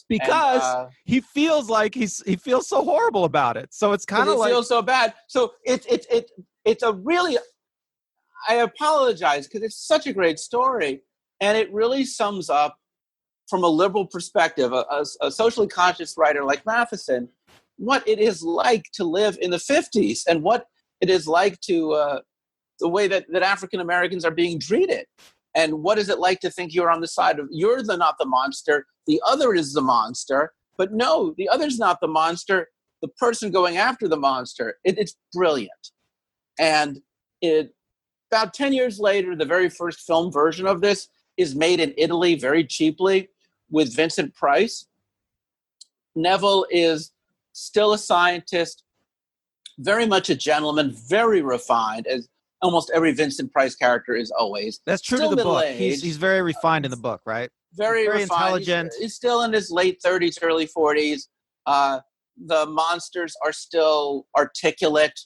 because he feels like he feels so horrible about it. So it's kind of like, he feels so bad. So it's a really, I apologize because it's such a great story, and it really sums up, from a liberal perspective, a socially conscious writer like Matheson, what it is like to live in the 50s and what it is like to the way that African Americans are being treated. And what is it like to think you're on the side of, you're not the monster, the other is the monster. But no, the other's not the monster, the person going after the monster. It's brilliant. And about 10 years later, the very first film version of this is made in Italy very cheaply with Vincent Price. Neville is still a scientist, very much a gentleman, very refined, as almost every Vincent Price character is always. That's true to the book. He's very refined in the book, right? Very refined. Intelligent. He's still in his late 30s, early 40s. The monsters are still articulate.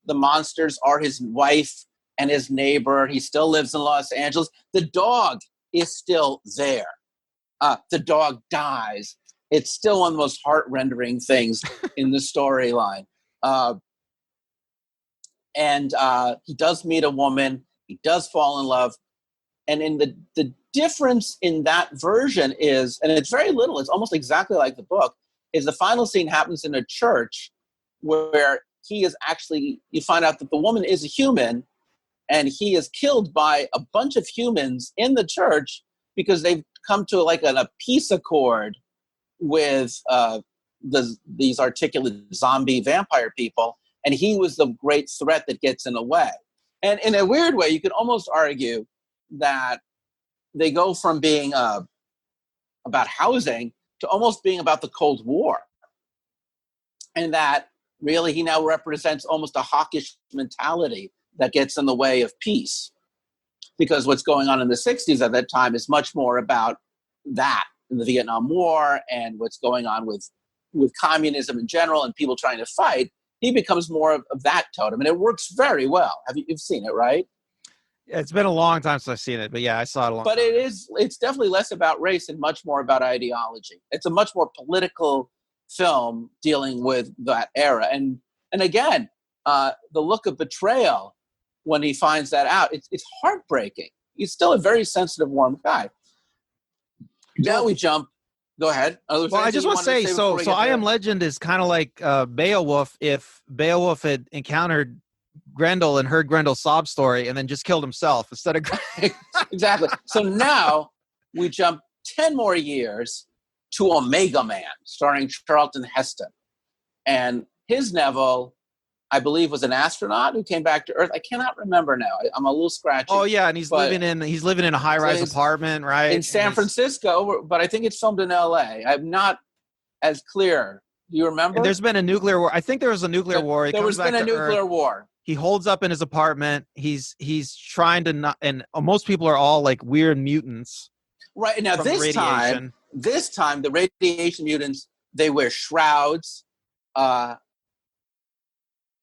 The monsters are his wife and his neighbor. He still lives in Los Angeles. The dog is still there. The dog dies. It's still one of the most heart-rendering things in the storyline. And he does meet a woman. He does fall in love. And in the difference in that version is, and it's very little, it's almost exactly like the book, is the final scene happens in a church where he is actually, you find out that the woman is a human, and he is killed by a bunch of humans in the church because they've come to like a peace accord with these articulate zombie vampire people. And he was the great threat that gets in the way. And in a weird way, you could almost argue that they go from being about housing to almost being about the Cold War. And that really he now represents almost a hawkish mentality that gets in the way of peace. Because what's going on in the 60s at that time is much more about that in the Vietnam War and what's going on with communism in general and people trying to fight. He becomes more of that totem, and it works very well. You've seen it, right? It's been a long time since I've seen it, but yeah, I saw it a long time. But it's definitely less about race and much more about ideology. It's a much more political film dealing with that era. And again, the look of betrayal when he finds that out, it's heartbreaking. He's still a very sensitive, warm guy. Now we jump. Go ahead. Well, I just want to say, so I Am Legend is kind of like Beowulf if Beowulf had encountered Grendel and heard Grendel's sob story and then just killed himself instead of... Exactly. So now we jump 10 more years to Omega Man, starring Charlton Heston. And his Neville, I believe, was an astronaut who came back to Earth. I cannot remember now. I'm a little scratchy. Oh yeah, and he's living in a high-rise apartment, right? In San Francisco, but I think it's filmed in LA. I'm not as clear. Do you remember? And there's been a nuclear war. I think there was a nuclear war. There has been a nuclear war. He holds up in his apartment. He's trying to not, and most people are all like weird mutants. Right now, this time the radiation mutants, they wear shrouds.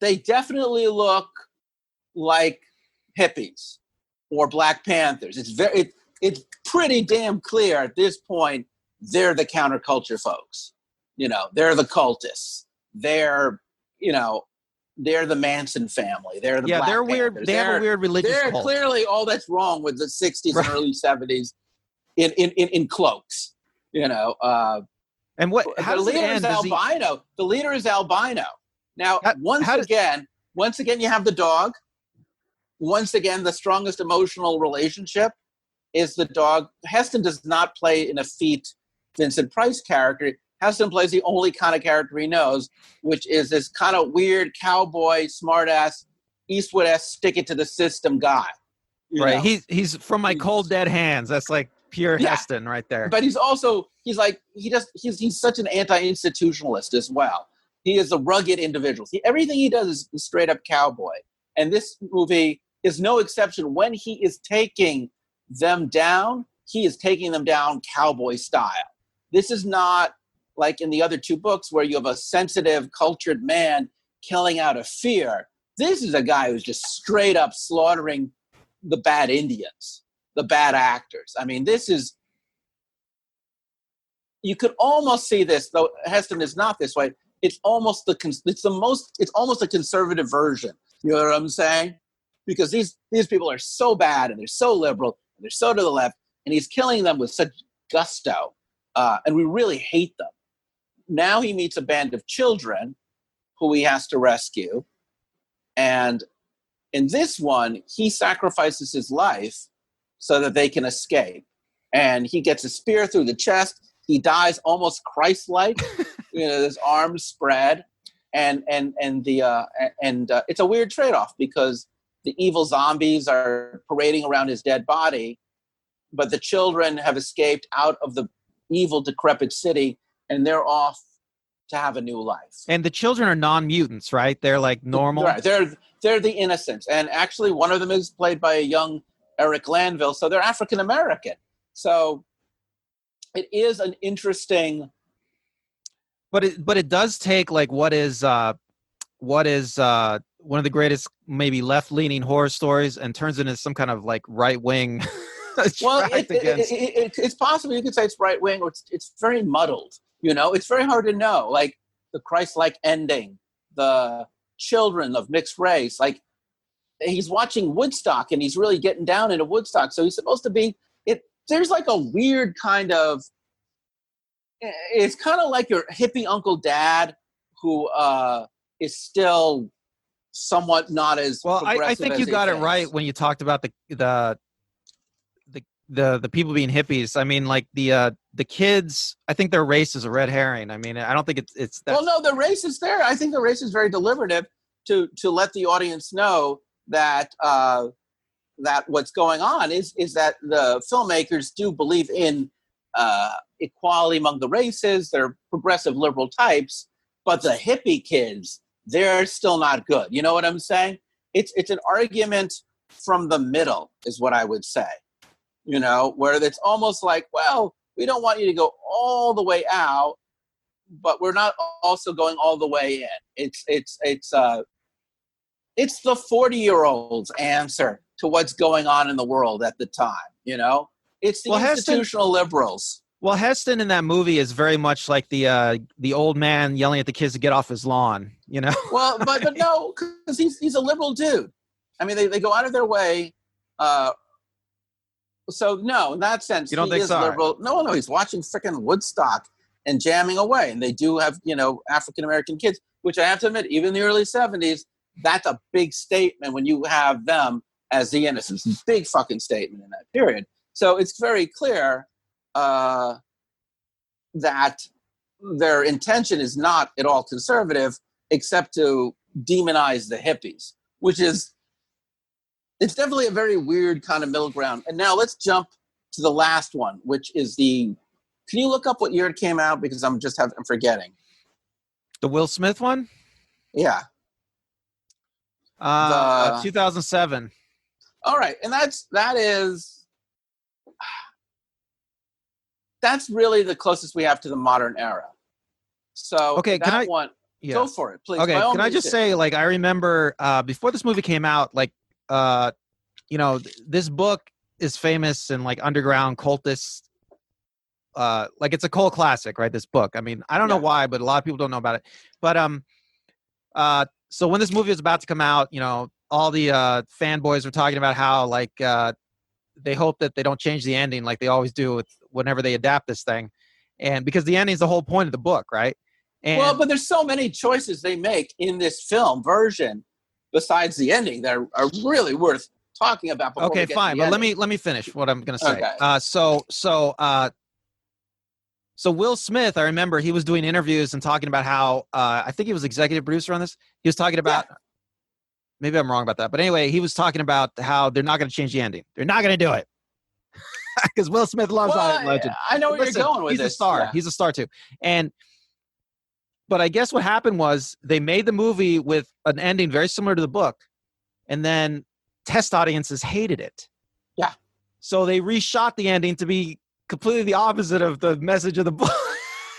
They definitely look like hippies or Black Panthers. It's pretty damn clear at this point they're the counterculture folks. They're the cultists. They're the Manson family. They're the Black they're Panthers. Weird. They have a weird religious They're cult. Clearly all that's wrong with the 60s and early 70s in cloaks. And what? How the leader is albino. The leader is albino. Now, once again, you have the dog. Once again, the strongest emotional relationship is the dog. Heston does not play an effete Vincent Price character. Heston plays the only kind of character he knows, which is this kind of weird cowboy, smartass, Eastwood-esque, stick it to the system guy. Right. He's from my cold dead hands. That's like pure Heston right there. But he's such an anti-institutionalist as well. He is a rugged individual. Everything he does is straight up cowboy. And this movie is no exception. When he is taking them down, he is taking them down cowboy style. This is not like in the other two books where you have a sensitive, cultured man killing out of fear. This is a guy who's just straight up slaughtering the bad Indians, the bad actors. I mean, you could almost see this, though Heston is not this way. It's almost a conservative version. You know what I'm saying? Because these people are so bad and they're so liberal and they're so to the left, and he's killing them with such gusto, and we really hate them. Now he meets a band of children who he has to rescue, and in this one, he sacrifices his life so that they can escape, and he gets a spear through the chest. He dies almost Christ-like. His arms spread, and it's a weird trade-off because the evil zombies are parading around his dead body, but the children have escaped out of the evil, decrepit city, and they're off to have a new life. And the children are non-mutants, right? They're like normal. Right. They're the innocents, and actually, one of them is played by a young Eric Lanville, so they're African American. So it is an interesting. But it does take like what is one of the greatest maybe left-leaning horror stories and turns into some kind of like right-wing. Well, it's possible you could say it's right-wing, or it's very muddled. It's very hard to know. Like the Christ-like ending, the children of mixed race. Like he's watching Woodstock and he's really getting down into Woodstock. So he's supposed to be. There's like a weird kind of. It's kind of like your hippie Uncle Dad who is still somewhat not as well. I think you got it right when you talked about the people being hippies. I mean, like the kids. I think their race is a red herring. I mean, I don't think it's that. Well, no, the race is there. I think the race is very deliberative to let the audience know that that what's going on is that the filmmakers do believe in. Equality among the races. They're progressive liberal types, but the hippie kids, they're still not good. You know what I'm saying? it's an argument from the middle, is what I would say. You know, where it's almost like, well, we don't want you to go all the way out, but we're not also going all the way in. It's the 40-year-old's answer to what's going on in the world at the time. You know, it's the institutional liberals. Well, Heston in that movie is very much like the old man yelling at the kids to get off his lawn. You know. Well, but no, because he's a liberal dude. I mean, they go out of their way. So no, in that sense, you don't think so? Liberal. No, he's watching frickin' Woodstock and jamming away, and they do have, you know, African American kids, which I have to admit, even in the early 70s, that's a big statement when you have them as the innocents. Big fucking statement in that period. So it's very clear that their intention is not at all conservative, except to demonize the hippies, which is. It's definitely a very weird kind of middle ground. And now let's jump to the last one, which is can you look up what year it came out? Because I'm forgetting. The Will Smith one? Yeah. 2007. All right. And that's really the closest we have to the modern era. So okay, go for it, please. Okay, can I just say, like, I remember before this movie came out, like, you know, this book is famous in like underground cultists. Like it's a cult classic, right? This book. I mean, I don't know why, but a lot of people don't know about it. But so when this movie was about to come out, you know, all the fanboys were talking about how like they hope that they don't change the ending like they always do whenever they adapt this thing, and because the ending is the whole point of the book, right? And, well, but there's so many choices they make in this film version. Besides the ending, that are really worth talking about. Okay, fine, but let me finish what I'm going to say. Okay. So Will Smith, I remember he was doing interviews and talking about how I think he was executive producer on this. He was talking about maybe I'm wrong about that, but anyway, he was talking about how they're not going to change the ending. They're not going to do it because Will Smith loves I Am Legend. I know where you're going with this. He's a star. Yeah. He's a star too, But I guess what happened was they made the movie with an ending very similar to the book, and then test audiences hated it. Yeah. So they reshot the ending to be completely the opposite of the message of the book.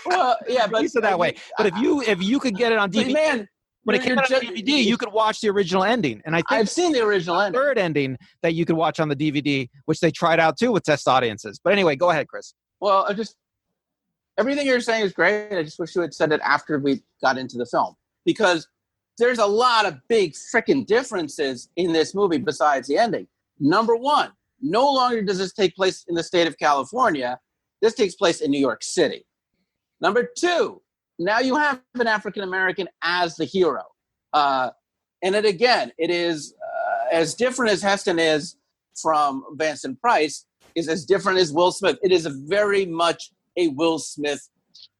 Well, yeah, but it that way. But if you could get it on DVD, man, when it came out on DVD, you could watch the original ending. And I think I've seen the original ending. Third ending that you could watch on the DVD, which they tried out too with test audiences. But anyway, go ahead, Chris. Well, everything you're saying is great. I just wish you had said it after we got into the film, because there's a lot of big freaking differences in this movie besides the ending. Number one, no longer does this take place in the state of California. This takes place in New York City. Number two, now you have an African-American as the hero. And it is as different as Heston is from Vincent Price, is as different as Will Smith. It is very much a Will Smith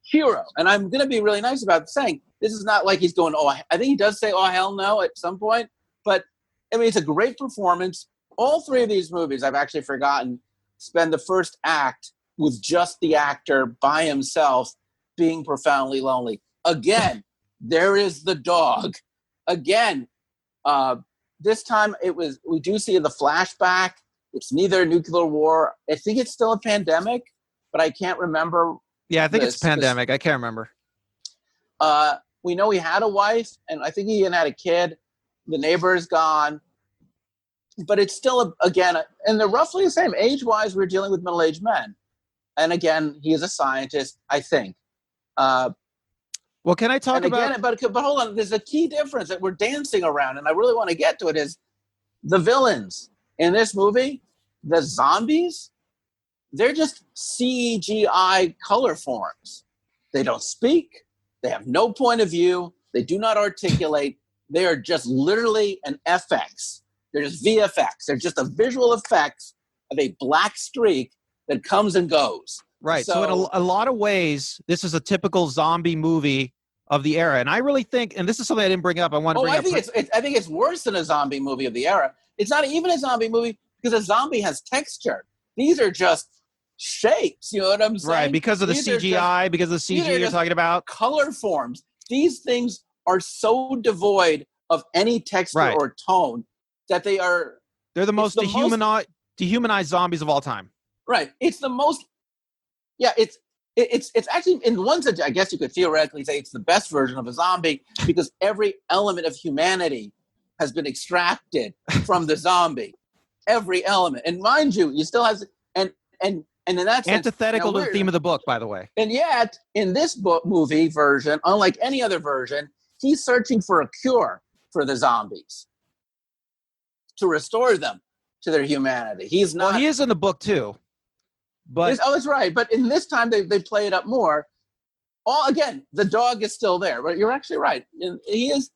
hero. And I'm going to be really nice about saying this is not like he's going, I think he does say, oh, hell no, at some point. But, I mean, it's a great performance. All three of these movies, I've actually forgotten, spend the first act with just the actor by himself being profoundly lonely. Again, there is the dog. Again, this time we do see the flashback. It's neither a nuclear war. I think it's still a pandemic, but I can't remember. Yeah, I think it's a pandemic. I can't remember. We know he had a wife, and I think he even had a kid. The neighbor is gone. But it's still, and they're roughly the same. Age-wise, we're dealing with middle-aged men. And again, he is a scientist, I think. Well, can I talk about... But hold on, there's a key difference that we're dancing around, and I really want to get to it, is the villains in this movie, the zombies, they're just CGI color forms. They don't speak. They have no point of view. They do not articulate. They are just literally an FX. They're just VFX. They're just a visual effects of a black streak that comes and goes. Right. So in a lot of ways, this is a typical zombie movie of the era. And I really think, and this is something I didn't bring up. I think it's worse than a zombie movie of the era. It's not even a zombie movie because a zombie has texture. These are just shapes. You know what I'm saying? Right. Because of the CGI, because of the CG you're talking about. Color forms. These things are so devoid of any texture or tone, that they're the most dehumanized zombies of all time. Right. It's the most. Yeah. It's actually, in one sense, I guess you could theoretically say it's the best version of a zombie, because every element of humanity has been extracted from the zombie. Every element, and mind you, you still have and in that sense, antithetical to the theme of the book, by the way. And yet, in this movie version, unlike any other version, he's searching for a cure for the zombies to restore them to their humanity. He's not. Well, he is in the book too. But that's right. But in this time, they play it up more. Again, the dog is still there, but you're actually right. He is.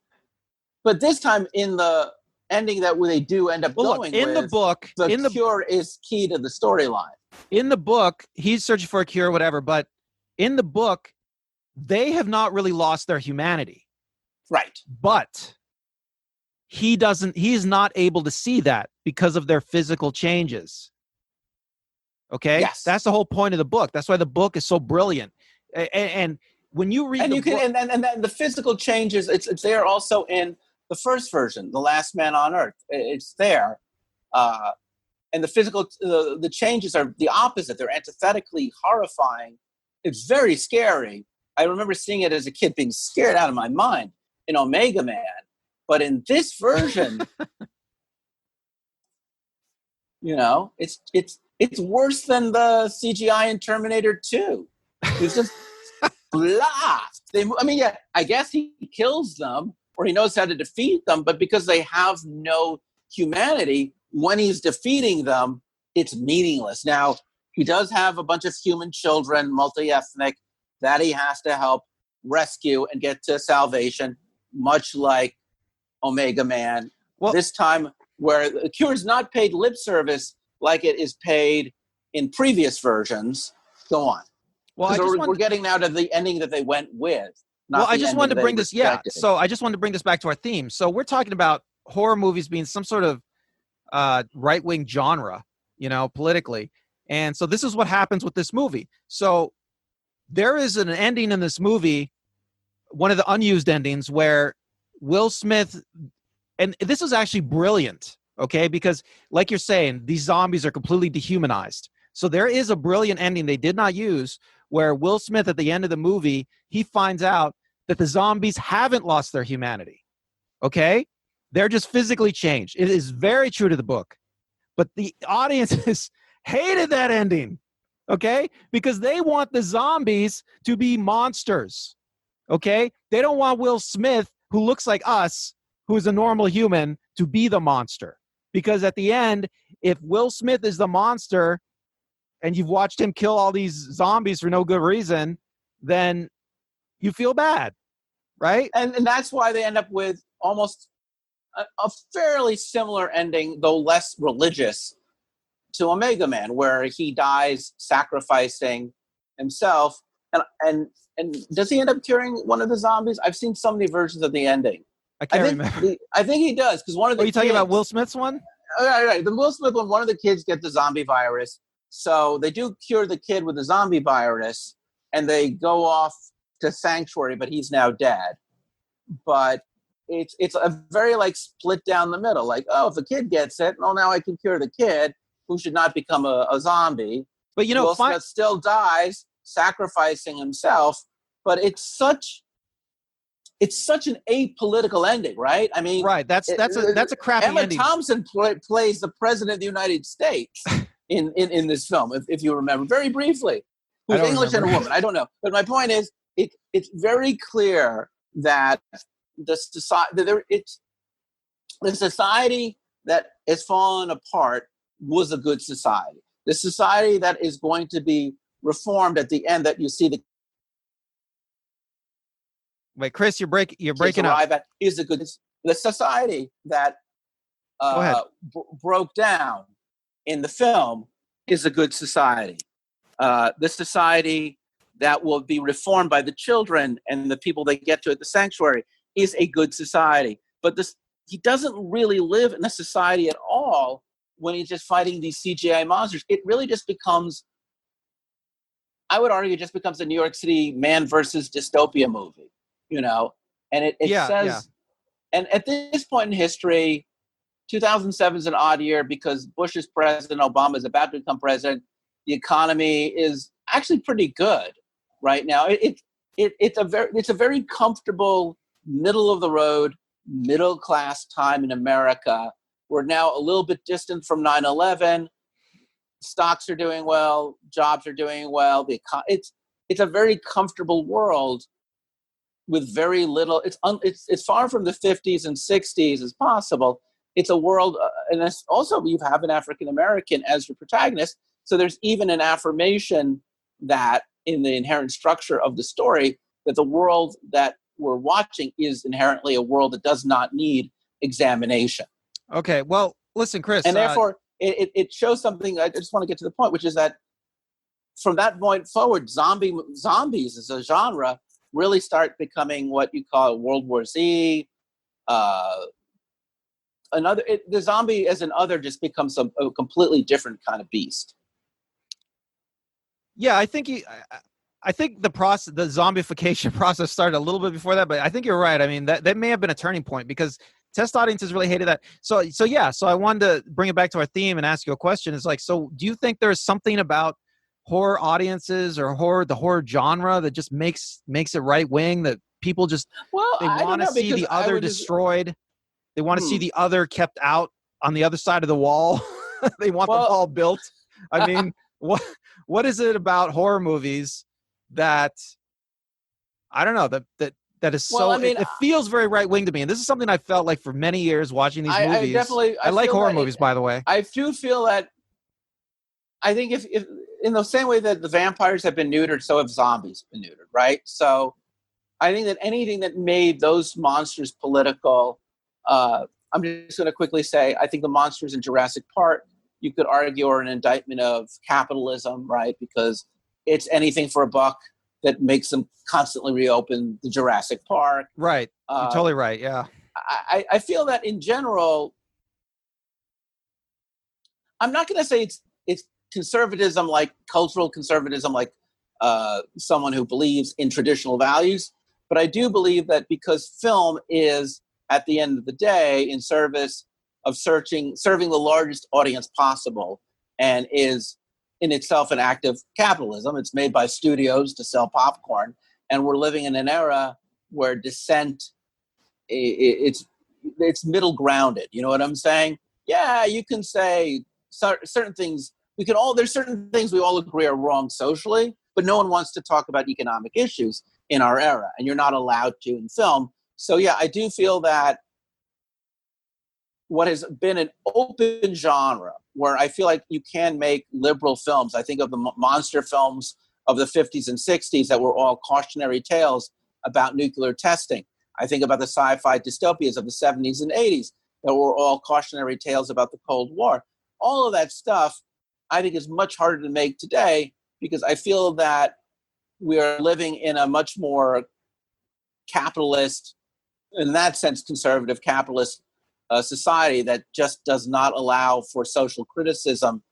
But this time, in the ending that they do end up going in with, the book, the cure is key to the storyline. In the book, he's searching for a cure, whatever. But in the book, they have not really lost their humanity. Right. But he is not able to see that because of their physical changes. Okay? Yes. That's the whole point of the book. That's why the book is so brilliant. And when you read and then the physical changes, it's there also in the first version, The Last Man on Earth. It's there. And the physical, the changes are the opposite. They're antithetically horrifying. It's very scary. I remember seeing it as a kid, being scared out of my mind in Omega Man. But in this version, it's worse than the CGI in Terminator 2. It's just blah. I guess he kills them, or he knows how to defeat them, but because they have no humanity, when he's defeating them, it's meaningless. Now, he does have a bunch of human children, multi-ethnic, that he has to help rescue and get to salvation, much like Omega Man. Well, this time, where the cure is not paid lip service like it is paid in previous versions. Go on. Well, we're getting now to the ending that they went with. I just wanted to bring this. Yeah. So I just wanted to bring this back to our theme. So we're talking about horror movies being some sort of right-wing genre, politically. And so this is what happens with this movie. So there is an ending in this movie, one of the unused endings, where Will Smith, and this is actually brilliant, okay? Because like you're saying, these zombies are completely dehumanized. So there is a brilliant ending they did not use, where Will Smith at the end of the movie, he finds out that the zombies haven't lost their humanity, okay? They're just physically changed. It is very true to the book. But the audiences hated that ending, okay? Because they want the zombies to be monsters, okay? They don't want Will Smith, who looks like us, who is a normal human, to be the monster. Because at the end, if Will Smith is the monster and you've watched him kill all these zombies for no good reason, then you feel bad, right? And that's why they end up with almost a fairly similar ending, though less religious, to Omega Man, where he dies sacrificing himself. And does he end up curing one of the zombies? I've seen so many versions of the ending. I can't remember. I think he does, because one of the Are you talking about Will Smith's one? Right. The Will Smith one, one of the kids gets the zombie virus. So they do cure the kid with the zombie virus, and they go off to Sanctuary, but he's now dead. But it's a very split down the middle. Like, oh, if a kid gets it, well, now I can cure the kid who should not become a zombie. But Will Smith still dies, sacrificing himself. But it's such an apolitical ending, right? I mean, right. That's a crappy ending. Emma Thompson plays the president of the United States in this film, if you remember, very briefly. Who's English and a woman? I don't know. But my point is, it's very clear that the society that has fallen apart was a good society. The society that is going to be reformed at the end, that you see the Wait, Chris, you're breaking up. Is a good. The society that broke down in the film is a good society. The society that will be reformed by the children and the people they get to at the sanctuary is a good society. But he doesn't really live in a society at all when he's just fighting these CGI monsters. It really just becomes, I would argue, just becomes a New York City man versus dystopia movie. And it says, And at this point in history, 2007 is an odd year because Bush is president, Obama is about to become president. The economy is actually pretty good right now. It's a very comfortable, middle of the road, middle class time in America. We're now a little bit distant from 9/11. Stocks are doing well, jobs are doing well. It's a very comfortable world with very little. It's far from the 50s and 60s as possible. It's a world, and it's also you have an African American as your protagonist. So there's even an affirmation that in the inherent structure of the story that the world that we're watching is inherently a world that does not need examination. Okay, well, listen, Chris. And therefore, it shows something. I just want to get to the point, which is that from that point forward, zombies as a genre really start becoming what you call World War Z. The zombie as an other just becomes a completely different kind of beast. Yeah, I think the zombification process started a little bit before that, but I think you're right. I mean, that may have been a turning point because test audiences really hated that. So I wanted to bring it back to our theme and ask you a question. It's like, so do you think there's something about horror audiences or the horror genre that just makes it right wing, that people just they want to see the other destroyed? They want to see the other kept out on the other side of the wall. They want the wall built. I mean, what is it about horror movies that I don't know that is so? It feels very right wing to me, and this is something I felt like for many years watching these movies. I like horror movies, by the way. I do feel that. I think if in the same way that the vampires have been neutered, so have zombies been neutered, right? So I think that anything that made those monsters political. I'm just going to quickly say, I think the monsters in Jurassic Park, you could argue, are an indictment of capitalism, right? Because it's anything for a buck that makes them constantly reopen the Jurassic Park. Right. You're totally right. Yeah. I feel that in general, I'm not going to say it's conservatism, like cultural conservatism, like someone who believes in traditional values. But I do believe that because film is, at the end of the day, in service of serving the largest audience possible, and is in itself an act of capitalism. It's made by studios to sell popcorn, and we're living in an era where dissent it's middle grounded. You know what I'm saying? Yeah, you can say certain things. There's certain things we all agree are wrong socially, but no one wants to talk about economic issues in our era, and you're not allowed to in film. So yeah, I do feel that what has been an open genre where I feel like you can make liberal films. I think of the monster films of the 50s and 60s that were all cautionary tales about nuclear testing. I think about the sci-fi dystopias of the 70s and 80s that were all cautionary tales about the Cold War. All of that stuff I think is much harder to make today because I feel that we are living in a much more capitalist, in that sense, conservative capitalist society that just does not allow for social criticism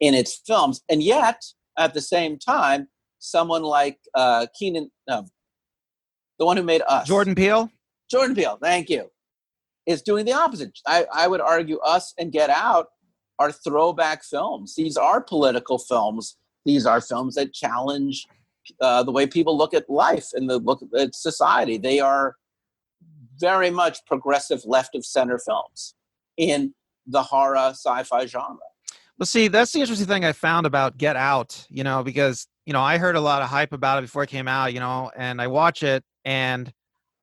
in its films. And yet, at the same time, someone like the one who made Us. Jordan Peele, thank you, is doing the opposite. I would argue Us and Get Out are throwback films. These are political films. These are films that challenge the way people look at life and look at society. They are very much progressive left of center films in the horror sci-fi genre. Well, see, that's the interesting thing I found about Get Out, because, I heard a lot of hype about it before it came out, and I watch it and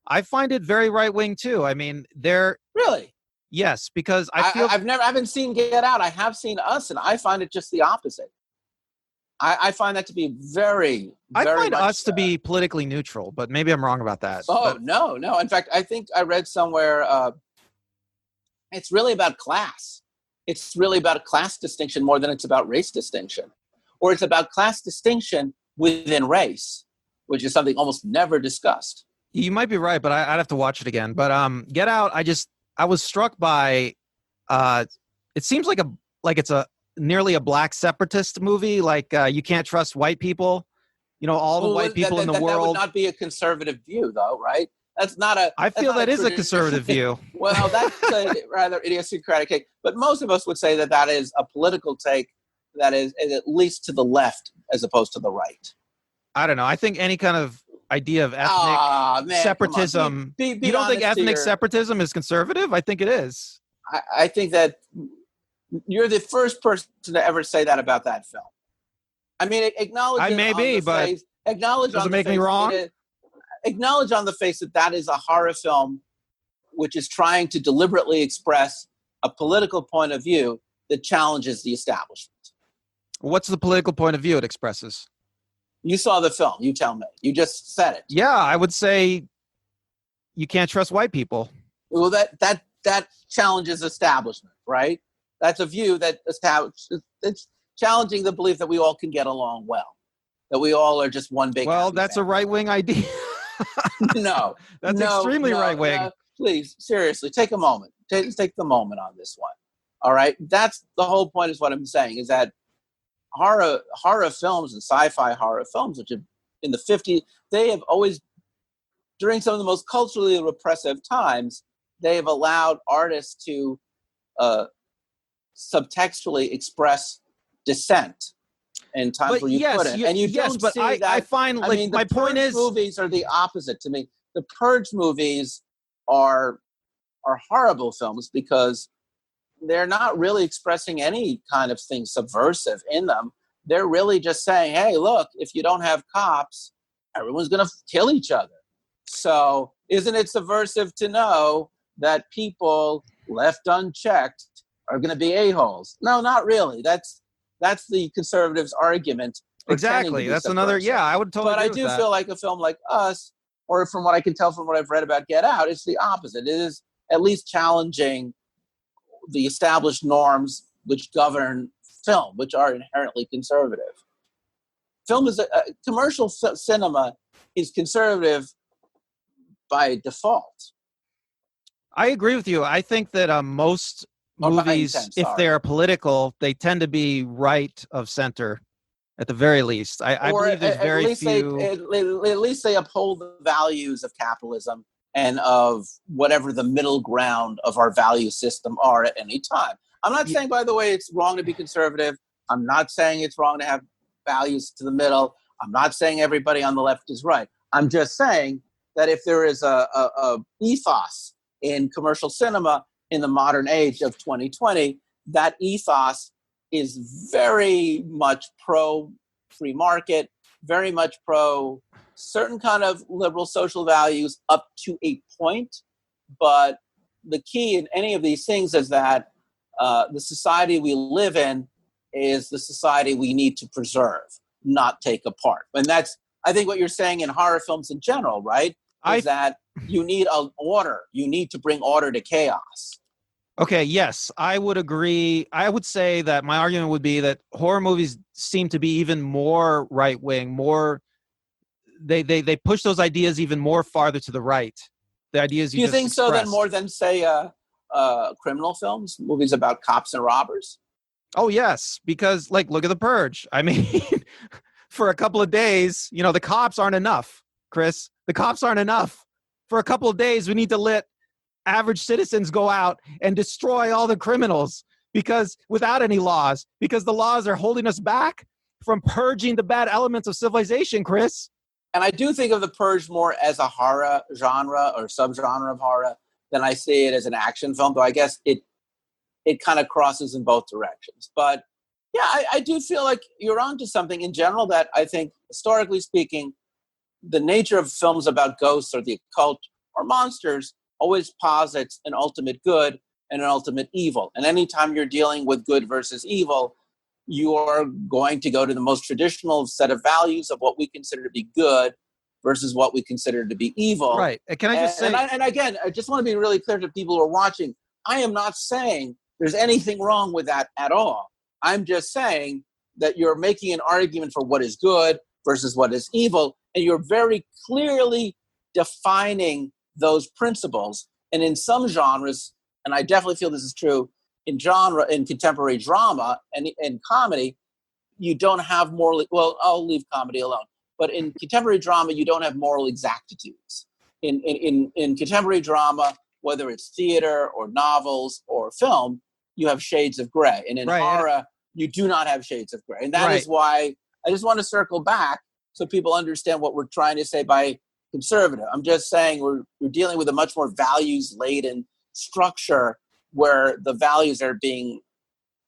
I find it very right wing too. I mean, Really? Yes, because I haven't seen Get Out. I have seen Us, and I find it just the opposite. I find that to be very, I very find much, Us to be politically neutral, but maybe I'm wrong about that. No. In fact, I think I read somewhere it's really about class. It's really about a class distinction more than it's about race distinction. Or it's about class distinction within race, which is something almost never discussed. You might be right, but I'd have to watch it again. But Get Out, I was struck by it seems like it's a nearly a black separatist movie, like you can't trust white people, all the white people in the world. That would not be a conservative view, though, right? That's not a. I feel that is a conservative view. Well, that's a rather idiosyncratic take. But most of us would say that is a political take that is at least to the left as opposed to the right. I don't know. I think any kind of idea of ethnic separatism. Be you don't think ethnic separatism is conservative? I think it is. I think that you're the first person to ever say that about that film. I mean, acknowledge. I may be, but acknowledge. Does it make me wrong? Acknowledge on the face that is a horror film, which is trying to deliberately express a political point of view that challenges the establishment. What's the political point of view it expresses? You saw the film. You tell me. You just said it. Yeah, I would say you can't trust white people. Well, that challenges establishment, right? That's a view that establishes. It's challenging the belief that we all can get along well, that we all are just one big. Well, that's family. A right-wing idea. No, that's extremely right-wing. Please, seriously, take a moment. Take the moment on this one. All right, that's the whole point. Is what I'm saying is that horror films and sci-fi horror films, which have, in the 50s, they have always, during some of the most culturally repressive times, they have allowed artists to subtextually express dissent in times where you couldn't. And you don't see that. I find, like, I mean, my point is, movies are the opposite to me. The Purge movies are horrible films because they're not really expressing any kind of thing subversive in them. They're really just saying, hey, look, if you don't have cops, everyone's going to kill each other. So isn't it subversive to know that people left unchecked are going to be a-holes? No, not really. That's the conservatives' argument. Exactly. That's another, yeah, I would totally agree with that. But I do feel like a film like Us, or from what I can tell from what I've read about Get Out, it's the opposite. It is at least challenging the established norms which govern film, which are inherently conservative. Film is commercial cinema is conservative by default. I agree with you. I think that most movies, if they're political, they tend to be right of center, at the very least. I believe there's very few. At least they uphold the values of capitalism and of whatever the middle ground of our value system are at any time. I'm not saying, by the way, it's wrong to be conservative. I'm not saying it's wrong to have values to the middle. I'm not saying everybody on the left is right. I'm just saying that if there is a ethos in commercial cinema in the modern age of 2020, that ethos is very much pro-free market, very much pro certain kind of liberal social values up to a point. But the key in any of these things is that the society we live in is the society we need to preserve, not take apart. And that's, I think, what you're saying in horror films in general, right? Is that you need an order. You need to bring order to chaos. Okay, yes, I would agree. I would say that my argument would be that horror movies seem to be even more right-wing, more they push those ideas even more farther to the right. The ideas you think expressed. So then more than, say, criminal films, movies about cops and robbers? Oh, yes, because, like, look at The Purge. I mean, for a couple of days, the cops aren't enough, Chris. The cops aren't enough. For a couple of days, we need to let average citizens go out and destroy all the criminals because without any laws, because the laws are holding us back from purging the bad elements of civilization, Chris. And I do think of The Purge more as a horror genre or subgenre of horror than I see it as an action film, though I guess it kind of crosses in both directions. But yeah, I do feel like you're onto something in general that I think, historically speaking, the nature of films about ghosts or the occult or monsters always posits an ultimate good and an ultimate evil. And anytime you're dealing with good versus evil, you are going to go to the most traditional set of values of what we consider to be good versus what we consider to be evil. Right. Can I just say... And again, I just want to be really clear to people who are watching. I am not saying there's anything wrong with that at all. I'm just saying that you're making an argument for what is good versus what is evil, and you're very clearly defining those principles. And in some genres, and I definitely feel this is true, in contemporary drama and in comedy, you don't have moral, well, I'll leave comedy alone. But in contemporary drama, you don't have moral exactitudes. in contemporary drama, whether it's theater or novels or film, you have shades of gray. And in horror, you do not have shades of gray. And that is why I just want to circle back so people understand what we're trying to say by conservative. I'm just saying we're dealing with a much more values-laden structure where the values that are being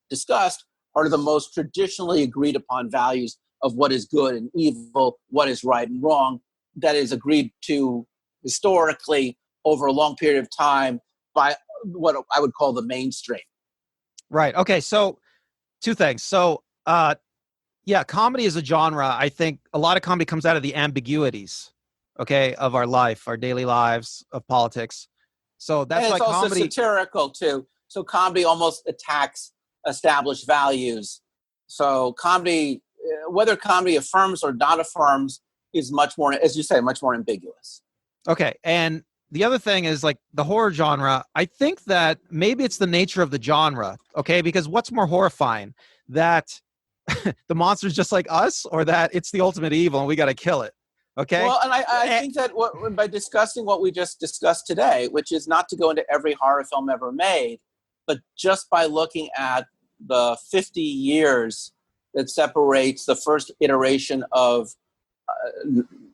discussed are the most traditionally agreed upon values of what is good and evil, what is right and wrong, that is agreed to historically over a long period of time by what I would call the mainstream. Right. Okay. So 2 things. So, comedy is a genre. I think a lot of comedy comes out of the ambiguities, okay, of our life, our daily lives, of politics. So that's why comedy... it's also satirical too. So comedy almost attacks established values. So comedy, whether comedy affirms or not affirms, is much more, as you say, much more ambiguous. Okay. And the other thing is, like, the horror genre, I think that maybe it's the nature of the genre, okay? Because what's more horrifying, that the monster's just like us, or that it's the ultimate evil and we got to kill it, okay? Well, and I think that by discussing what we just discussed today, which is not to go into every horror film ever made, but just by looking at the 50 years that separates the first iteration of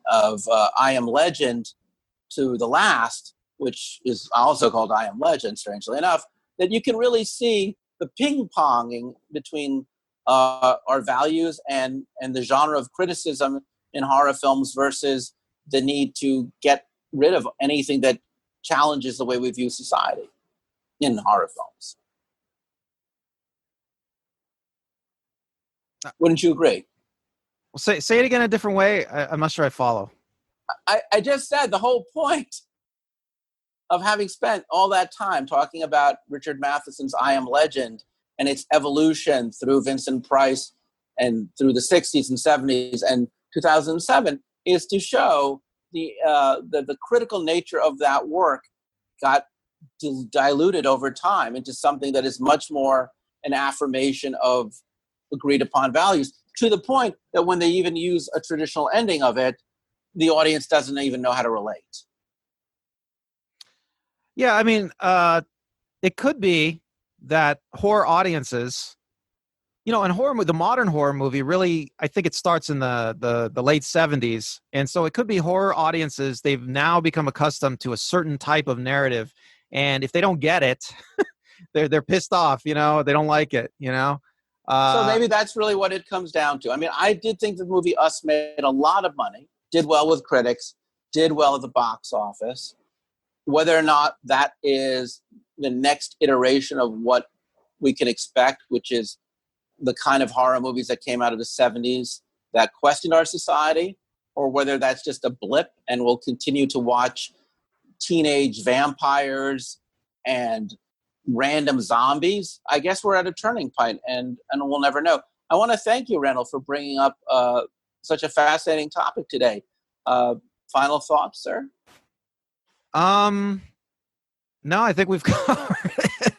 I Am Legend to the last, which is also called I Am Legend, strangely enough, that you can really see the ping-ponging between our values and the genre of criticism in horror films versus the need to get rid of anything that challenges the way we view society in horror films. Wouldn't you agree? Well, say it again a different way. I'm not sure I follow. I just said the whole point of having spent all that time talking about Richard Matheson's I Am Legend and its evolution through Vincent Price and through the 60s and 70s and 2007 is to show the critical nature of that work got diluted over time into something that is much more an affirmation of agreed upon values, to the point that when they even use a traditional ending of it, the audience doesn't even know how to relate. Yeah, I mean, it could be that horror audiences, in the modern horror movie, really, I think it starts in the late 70s. And so it could be horror audiences, they've now become accustomed to a certain type of narrative. And if they don't get it, they're pissed off, they don't like it, So maybe that's really what it comes down to. I mean, I did think the movie Us made a lot of money, did well with critics, did well at the box office. Whether or not that is the next iteration of what we can expect, which is the kind of horror movies that came out of the 70s that questioned our society, or whether that's just a blip and we'll continue to watch teenage vampires and random zombies, I guess we're at a turning point, and we'll never know. I want to thank you, Randall, for bringing up such a fascinating topic today. Final thoughts, sir? No, I think we've covered it.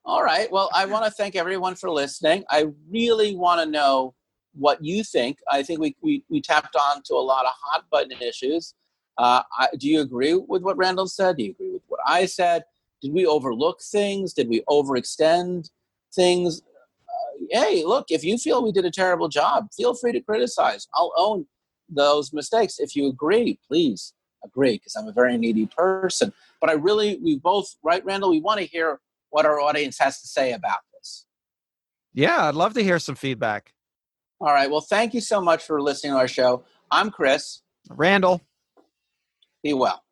All right. Well, I want to thank everyone for listening. I really want to know what you think. I think we tapped on to a lot of hot button issues. Do you agree with what Randall said? Do you agree with what I said? Did we overlook things? Did we overextend things? Hey, look, if you feel we did a terrible job, feel free to criticize. I'll own those mistakes. If you agree, please agree, because I'm a very needy person. But we both, right, Randall, we want to hear what our audience has to say about this. Yeah, I'd love to hear some feedback. All right. Well, thank you so much for listening to our show. I'm Chris. Randall. Be well.